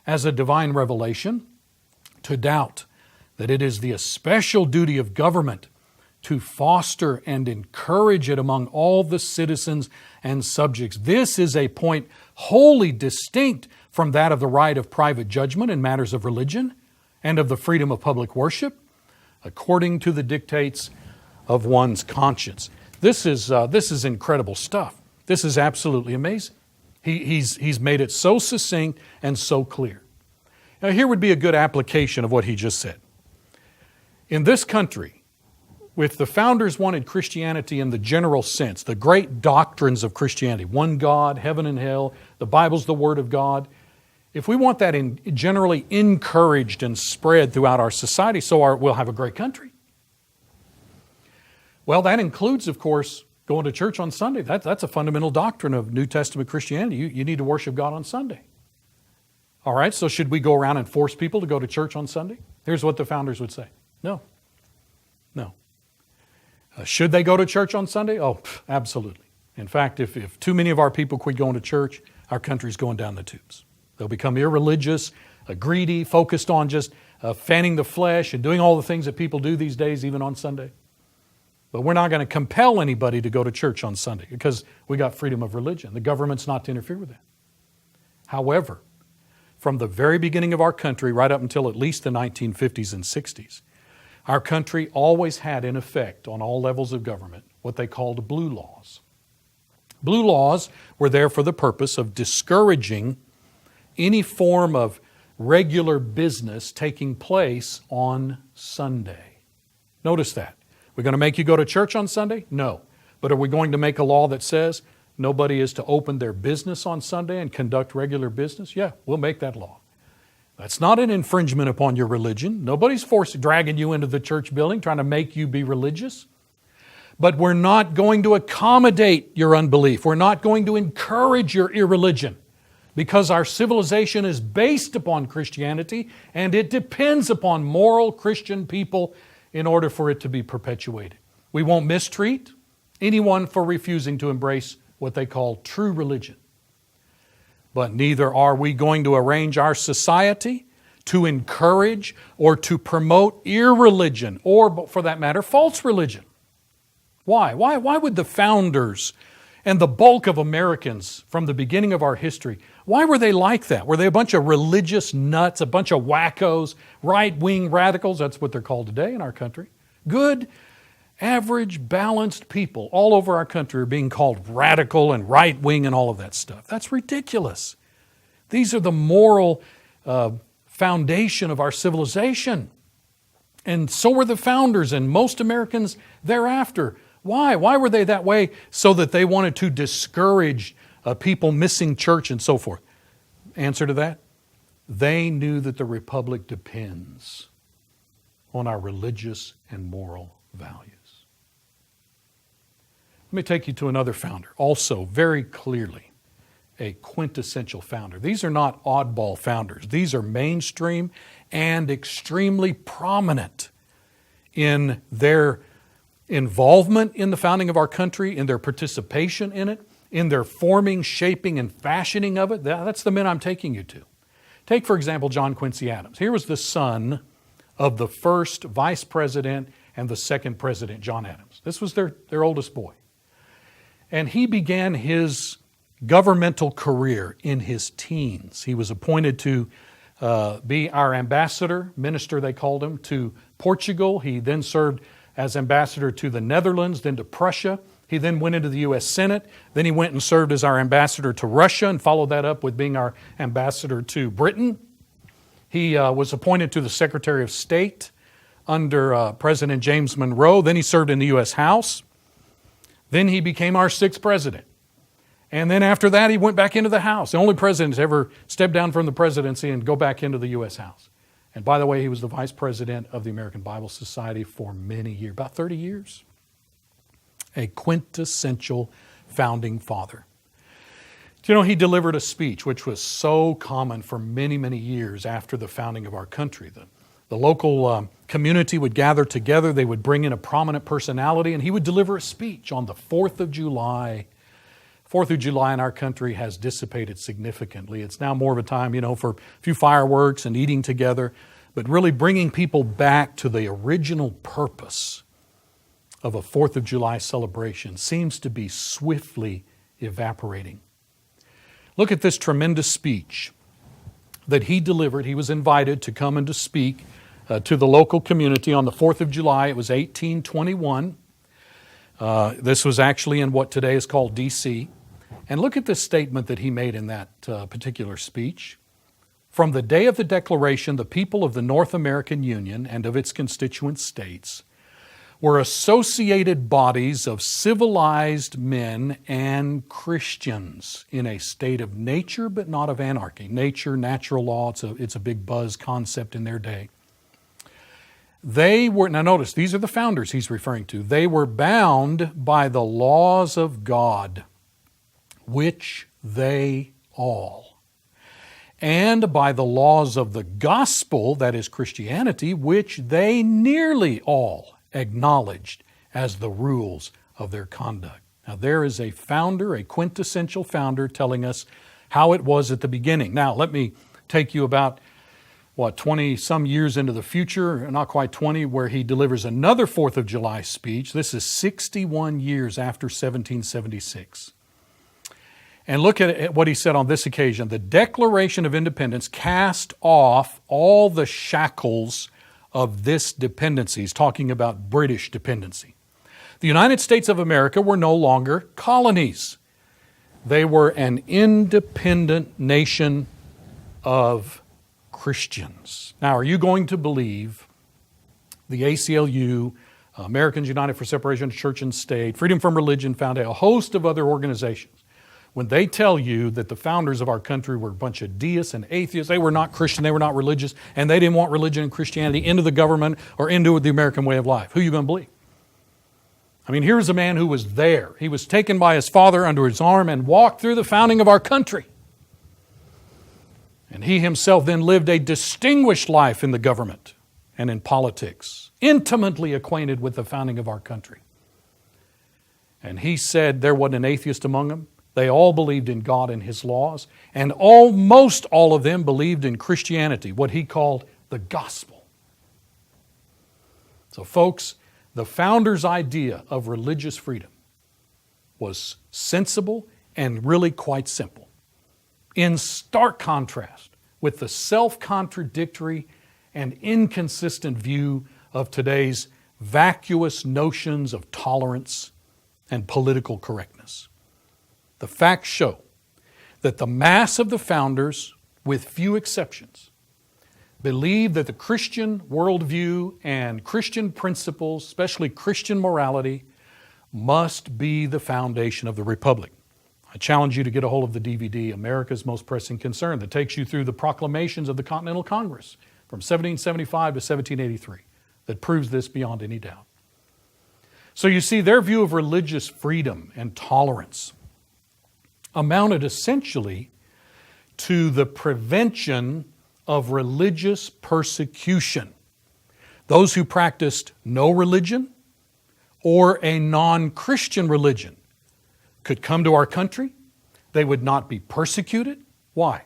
as a divine revelation to doubt that it is the especial duty of government to foster and encourage it among all the citizens and subjects. This is a point wholly distinct from that of the right of private judgment in matters of religion and of the freedom of public worship, according to the dictates of one's conscience. This is incredible stuff. This is absolutely amazing. He's made it so succinct and so clear. Now, here would be a good application of what he just said. In this country, if the founders wanted Christianity in the general sense, the great doctrines of Christianity, one God, heaven and hell, the Bible's the Word of God, if we want that generally encouraged and spread throughout our society, so we'll have a great country. Well, that includes, of course, going to church on Sunday. That's a fundamental doctrine of New Testament Christianity. You need to worship God on Sunday. All right, so should we go around and force people to go to church on Sunday? Here's what the founders would say. No. Should they go to church on Sunday? Oh, absolutely. In fact, if too many of our people quit going to church, our country's going down the tubes. They'll become irreligious, greedy, focused on just fanning the flesh and doing all the things that people do these days, even on Sunday. But we're not going to compel anybody to go to church on Sunday because we got freedom of religion. The government's not to interfere with that. However, from the very beginning of our country, right up until at least the 1950s and 60s, our country always had in effect on all levels of government what they called blue laws. Blue laws were there for the purpose of discouraging any form of regular business taking place on Sunday. Notice that. We're going to make you go to church on Sunday? No. But are we going to make a law that says nobody is to open their business on Sunday and conduct regular business? Yeah, we'll make that law. That's not an infringement upon your religion. Nobody's dragging you into the church building trying to make you be religious. But we're not going to accommodate your unbelief. We're not going to encourage your irreligion because our civilization is based upon Christianity and it depends upon moral Christian people in order for it to be perpetuated. We won't mistreat anyone for refusing to embrace what they call true religion. But neither are we going to arrange our society to encourage or to promote irreligion or, for that matter, false religion. Why? Why would the founders and the bulk of Americans from the beginning of our history, why were they like that? Were they a bunch of religious nuts, a bunch of wackos, right-wing radicals? That's what they're called today in our country. Good, average, balanced people all over our country are being called radical and right-wing and all of that stuff. That's ridiculous. These are the moral foundation of our civilization. And so were the founders and most Americans thereafter. Why? Why were they that way? So that they wanted to discourage people missing church and so forth. Answer to that? They knew that the republic depends on our religious and moral values. Let me take you to another founder, also very clearly a quintessential founder. These are not oddball founders. These are mainstream and extremely prominent in their involvement in the founding of our country, in their participation in it, in their forming, shaping, and fashioning of it. That's the men I'm taking you to. Take, for example, John Quincy Adams. Here was the son of the first vice president and the second president, John Adams. This was their oldest boy. And he began his governmental career in his teens. He was appointed to be our ambassador, minister they called him, to Portugal. He then served as ambassador to the Netherlands, then to Prussia. He then went into the U.S. Senate. Then he went and served as our ambassador to Russia and followed that up with being our ambassador to Britain. He was appointed to the Secretary of State under President James Monroe. Then he served in the U.S. House. Then he became our sixth president. And then after that, he went back into the House. The only president to ever step down from the presidency and go back into the U.S. House. And by the way, he was the vice president of the American Bible Society for many years, about 30 years. A quintessential founding father. Do you know, he delivered a speech which was so common for many, many years after the founding of our country. The local community would gather together. They would bring in a prominent personality, and he would deliver a speech on the 4th of July. 4th of July in our country has dissipated significantly. It's now more of a time, for a few fireworks and eating together, but really bringing people back to the original purpose of a 4th of July celebration seems to be swiftly evaporating. Look at this tremendous speech that he delivered. He was invited to come and to speak to the local community on the 4th of July. It was 1821. This was actually in what today is called D.C. And look at this statement that he made in that particular speech. From the day of the Declaration, the people of the North American Union and of its constituent states were associated bodies of civilized men and Christians in a state of nature but not of anarchy. Nature, natural law, it's a big buzz concept in their day. They were, now notice, these are the founders he's referring to. They were bound by the laws of God, which they all, and by the laws of the gospel, that is Christianity, which they nearly all acknowledged as the rules of their conduct. Now there is a founder, a quintessential founder, telling us how it was at the beginning. Now let me take you about 20 some years into the future, not quite 20, where he delivers another 4th of July speech. This is 61 years after 1776. And look at what he said on this occasion. The Declaration of Independence cast off all the shackles of this dependency. He's talking about British dependency. The United States of America were no longer colonies. They were an independent nation of Christians. Now, are you going to believe the ACLU, Americans United for Separation of Church and State, Freedom from Religion Foundation, a host of other organizations, when they tell you that the founders of our country were a bunch of deists and atheists, they were not Christian, they were not religious, and they didn't want religion and Christianity into the government or into the American way of life? Who are you going to believe? I mean, here's a man who was there. He was taken by his father under his arm and walked through the founding of our country. And he himself then lived a distinguished life in the government and in politics, intimately acquainted with the founding of our country. And he said there wasn't an atheist among them. They all believed in God and His laws, and almost all of them believed in Christianity, what he called the gospel. So folks, the founders' idea of religious freedom was sensible and really quite simple, in stark contrast with the self-contradictory and inconsistent view of today's vacuous notions of tolerance and political correctness. The facts show that the mass of the founders, with few exceptions, believed that the Christian worldview and Christian principles, especially Christian morality, must be the foundation of the Republic. I challenge you to get a hold of the DVD, America's Most Pressing Concern, that takes you through the proclamations of the Continental Congress from 1775 to 1783, that proves this beyond any doubt. So you see, their view of religious freedom and tolerance amounted essentially to the prevention of religious persecution. Those who practiced no religion or a non-Christian religion could come to our country. They would not be persecuted. Why?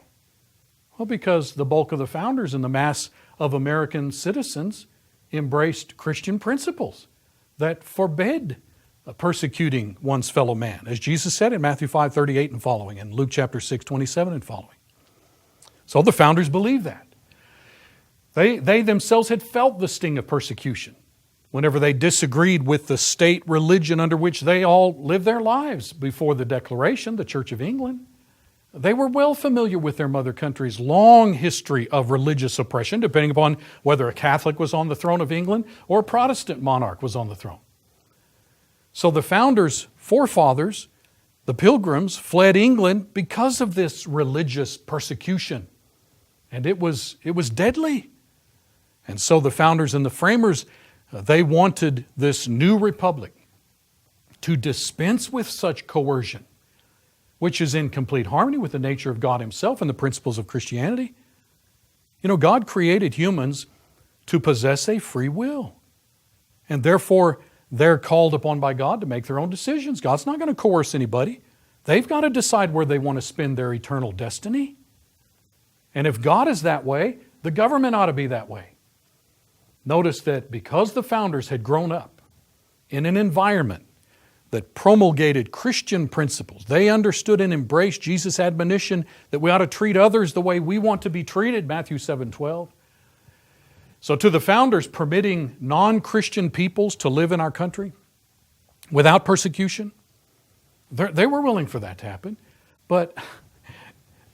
Well, because the bulk of the founders and the mass of American citizens embraced Christian principles that forbid persecuting one's fellow man, as Jesus said in Matthew 5:38 and following, and Luke chapter 6:27 and following. So the founders believed that. They themselves had felt the sting of persecution whenever they disagreed with the state religion under which they all lived their lives before the Declaration, the Church of England. They were well familiar with their mother country's long history of religious oppression, depending upon whether a Catholic was on the throne of England or a Protestant monarch was on the throne. So the founders' forefathers, the Pilgrims, fled England because of this religious persecution. And it was deadly. And so the founders and the framers, they wanted this new republic to dispense with such coercion, which is in complete harmony with the nature of God Himself and the principles of Christianity. You know, God created humans to possess a free will. And therefore, they're called upon by God to make their own decisions. God's not going to coerce anybody. They've got to decide where they want to spend their eternal destiny. And if God is that way, the government ought to be that way. Notice that because the founders had grown up in an environment that promulgated Christian principles, they understood and embraced Jesus' admonition that we ought to treat others the way we want to be treated, Matthew 7:12. So to the founders, permitting non-Christian peoples to live in our country without persecution, they were willing for that to happen, but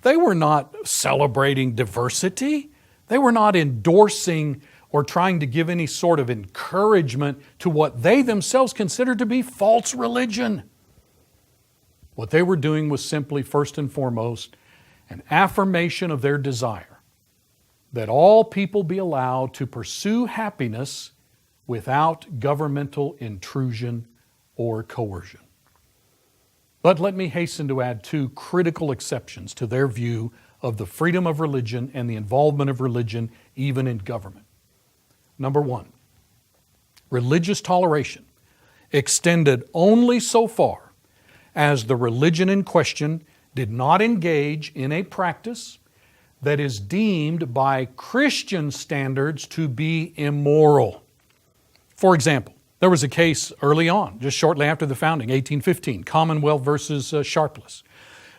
they were not celebrating diversity. They were not endorsing or trying to give any sort of encouragement to what they themselves considered to be false religion. What they were doing was simply, first and foremost, an affirmation of their desire that all people be allowed to pursue happiness without governmental intrusion or coercion. But let me hasten to add two critical exceptions to their view of the freedom of religion and the involvement of religion even in government. Number one, religious toleration extended only so far as the religion in question did not engage in a practice that is deemed by Christian standards to be immoral. For example, there was a case early on, just shortly after the founding, 1815, Commonwealth versus Sharpless.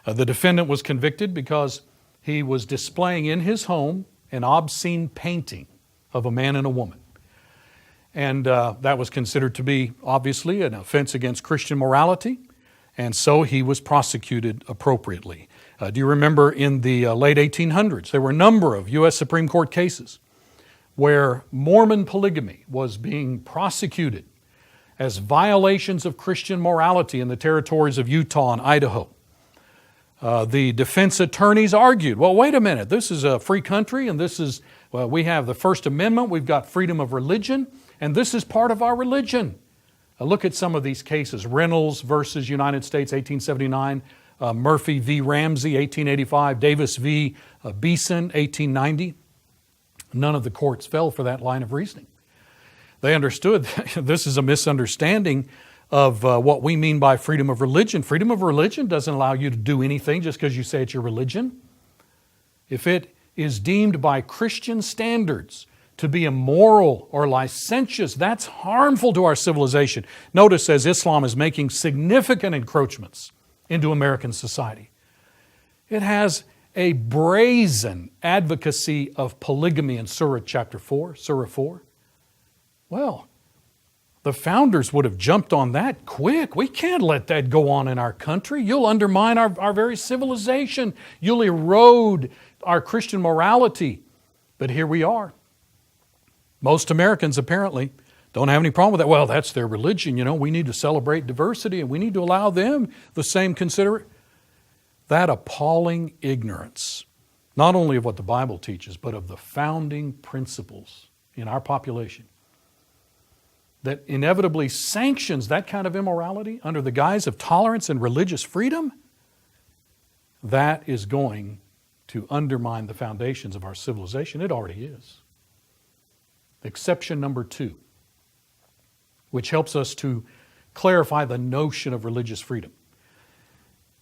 The defendant was convicted because he was displaying in his home an obscene painting of a man and a woman. And that was considered to be, obviously, an offense against Christian morality, and so he was prosecuted appropriately. Do you remember in the late 1800s, there were a number of U.S. Supreme Court cases where Mormon polygamy was being prosecuted as violations of Christian morality in the territories of Utah and Idaho. The defense attorneys argued, well, wait a minute, this is a free country and we have the First Amendment, we've got freedom of religion, and this is part of our religion. Look at some of these cases. Reynolds versus United States, 1879. Murphy v. Ramsey, 1885. Davis v. Beeson, 1890. None of the courts fell for that line of reasoning. They understood that this is a misunderstanding of what we mean by freedom of religion. Freedom of religion doesn't allow you to do anything just because you say it's your religion. If it is deemed by Christian standards to be immoral or licentious, that's harmful to our civilization. Notice as Islam is making significant encroachments into American society, it has a brazen advocacy of polygamy in Surah chapter 4, Surah 4. Well, the founders would have jumped on that quick. We can't let that go on in our country. You'll undermine our very civilization. You'll erode our Christian morality. But here we are. Most Americans apparently don't have any problem with that. Well, that's their religion. We need to celebrate diversity and we need to allow them the same consideration. That appalling ignorance, not only of what the Bible teaches, but of the founding principles in our population, that inevitably sanctions that kind of immorality under the guise of tolerance and religious freedom, that is going to undermine the foundations of our civilization. It already is. Exception number two, which helps us to clarify the notion of religious freedom.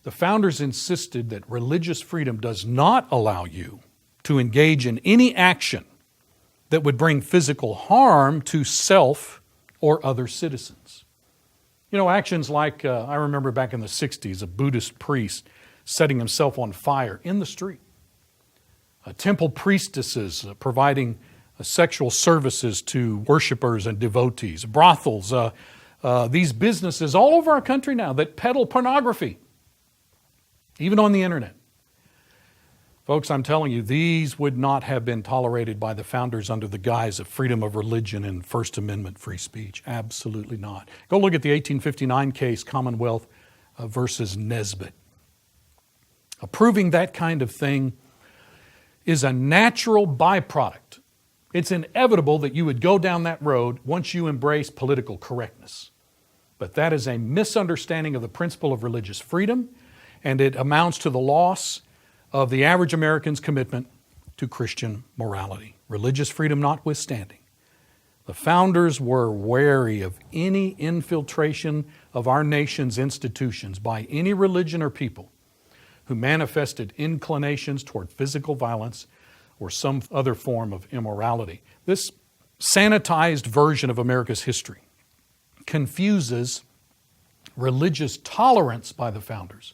The founders insisted that religious freedom does not allow you to engage in any action that would bring physical harm to self or other citizens. Actions like, I remember back in the 60s, a Buddhist priest setting himself on fire in the street. Temple priestesses providing sexual services to worshipers and devotees. Brothels, these businesses all over our country now that peddle pornography, even on the internet. Folks, I'm telling you, these would not have been tolerated by the founders under the guise of freedom of religion and First Amendment free speech. Absolutely not. Go look at the 1859 case, Commonwealth versus Nesbitt. Approving that kind of thing is a natural byproduct. It's inevitable that you would go down that road once you embrace political correctness. But that is a misunderstanding of the principle of religious freedom, and it amounts to the loss of the average American's commitment to Christian morality. Religious freedom notwithstanding, the founders were wary of any infiltration of our nation's institutions by any religion or people who manifested inclinations toward physical violence or some other form of immorality. This sanitized version of America's history confuses religious tolerance by the founders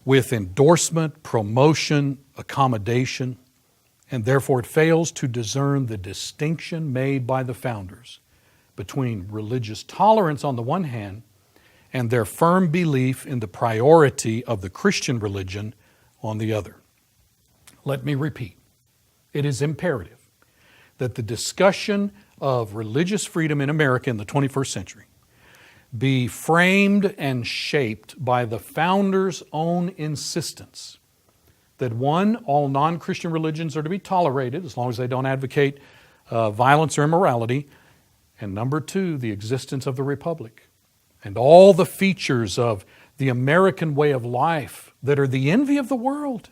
with endorsement, promotion, accommodation, and therefore it fails to discern the distinction made by the founders between religious tolerance on the one hand and their firm belief in the priority of the Christian religion on the other. Let me repeat. It is imperative that the discussion of religious freedom in America in the 21st century be framed and shaped by the founders' own insistence that one, all non-Christian religions are to be tolerated as long as they don't advocate violence or immorality, and number two, the existence of the Republic and all the features of the American way of life that are the envy of the world.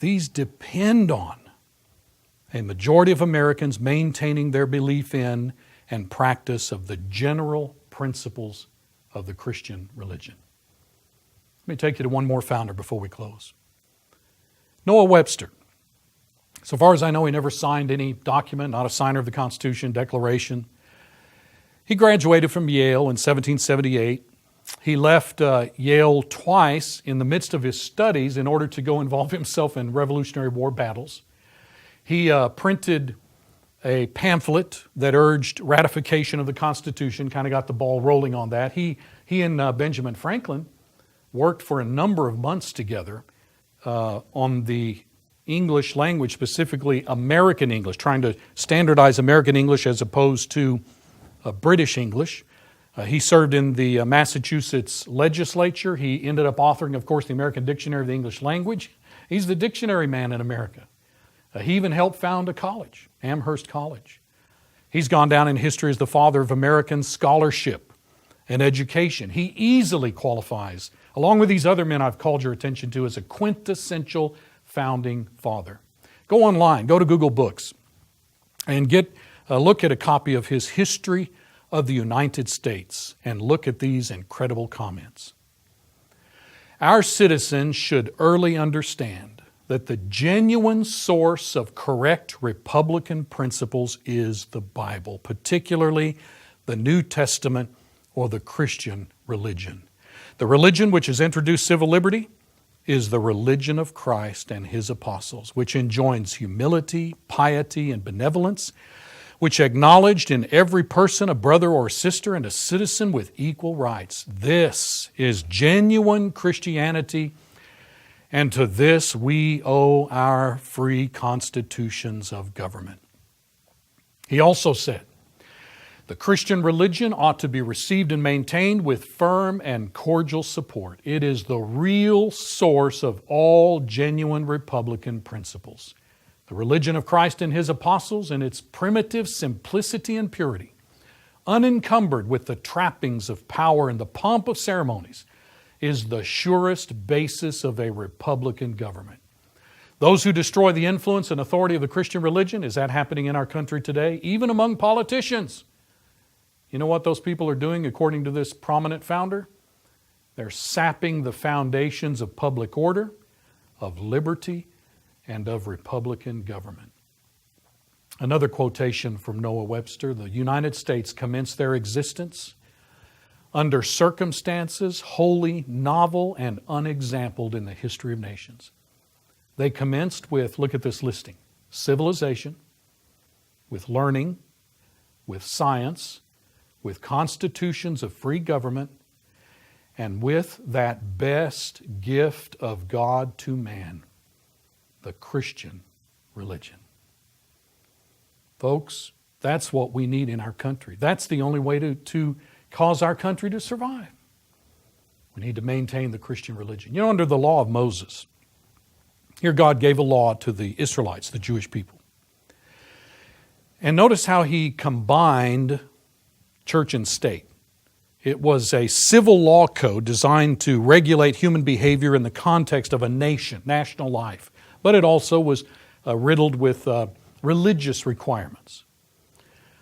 These depend on a majority of Americans maintaining their belief in and practice of the general principles of the Christian religion. Let me take you to one more founder before we close. Noah Webster. So far as I know, he never signed any document, not a signer of the Constitution, Declaration. He graduated from Yale in 1778. He left Yale twice in the midst of his studies in order to go involve himself in Revolutionary War battles. He printed a pamphlet that urged ratification of the Constitution, kind of got the ball rolling on that. He and Benjamin Franklin worked for a number of months together on the English language, specifically American English, trying to standardize American English as opposed to British English. He served in the Massachusetts legislature. He ended up authoring, of course, the American Dictionary of the English Language. He's the dictionary man in America. He even helped found a college, Amherst College. He's gone down in history as the father of American scholarship and education. He easily qualifies, along with these other men I've called your attention to, as a quintessential founding father. Go online, go to Google Books, and get a look at a copy of his History of the United States and look at these incredible comments. Our citizens should early understand that the genuine source of correct Republican principles is the Bible, particularly the New Testament or the Christian religion. The religion which has introduced civil liberty is the religion of Christ and His apostles, which enjoins humility, piety, and benevolence, which acknowledged in every person a brother or sister and a citizen with equal rights. This is genuine Christianity, and to this we owe our free constitutions of government. He also said, the Christian religion ought to be received and maintained with firm and cordial support. It is the real source of all genuine Republican principles. The religion of Christ and His apostles in its primitive simplicity and purity, unencumbered with the trappings of power and the pomp of ceremonies, is the surest basis of a Republican government. Those who destroy the influence and authority of the Christian religion, is that happening in our country today? Even among politicians. You know what those people are doing according to this prominent founder? They're sapping the foundations of public order, of liberty, and of Republican government. Another quotation from Noah Webster, the United States commenced their existence under circumstances wholly novel and unexampled in the history of nations. They commenced with, look at this listing, civilization, with learning, with science, with constitutions of free government, and with that best gift of God to man, the Christian religion. Folks, that's what we need in our country. That's the only way to cause our country to survive. We need to maintain the Christian religion. You know, under the law of Moses, here God gave a law to the Israelites, the Jewish people. And notice how He combined church and state. It was a civil law code designed to regulate human behavior in the context of a nation, national life. But it also was riddled with religious requirements.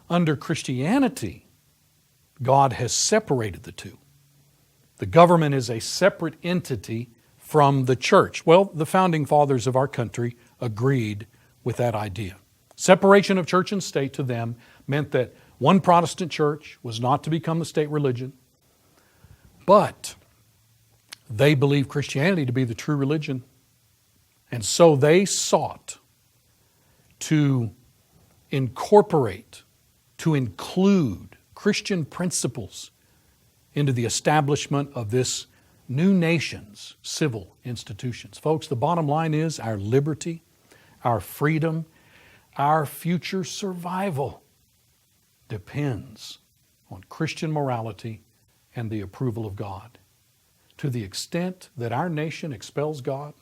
Under Christianity, God has separated the two. The government is a separate entity from the church. Well, the founding fathers of our country agreed with that idea. Separation of church and state to them meant that one Protestant church was not to become the state religion, but they believed Christianity to be the true religion. And so they sought to incorporate, to include Christian principles into the establishment of this new nation's civil institutions. Folks, the bottom line is our liberty, our freedom, Our future survival depends on Christian morality and the approval of God. To the extent that our nation expels God,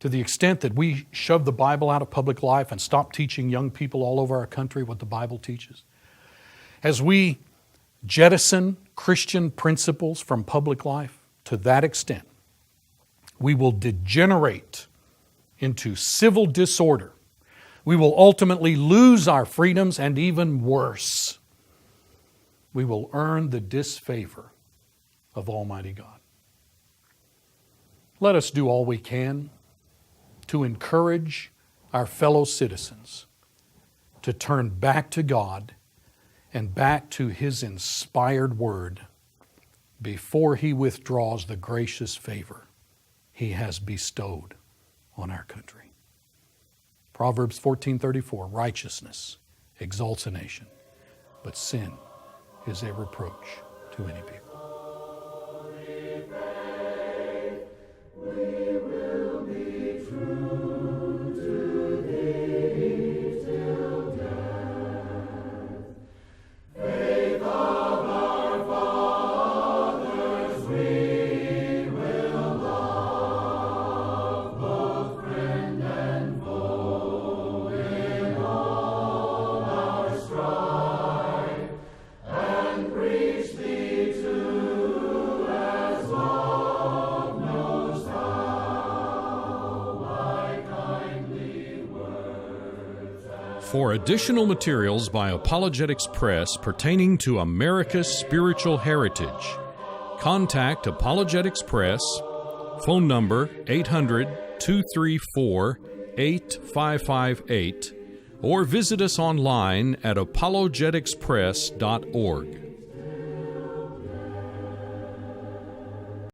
to the extent that we shove the Bible out of public life and stop teaching young people all over our country what the Bible teaches, as we jettison Christian principles from public life, to that extent, we will degenerate into civil disorder. We will ultimately lose our freedoms, and even worse, we will earn the disfavor of Almighty God. Let us do all we can to encourage our fellow citizens to turn back to God and back to His inspired Word before He withdraws the gracious favor He has bestowed on our country. Proverbs 14:34, righteousness exalts a nation, but sin is a reproach to any people. For additional materials by Apologetics Press pertaining to America's spiritual heritage, contact Apologetics Press, phone number 800-234-8558, or visit us online at apologeticspress.org.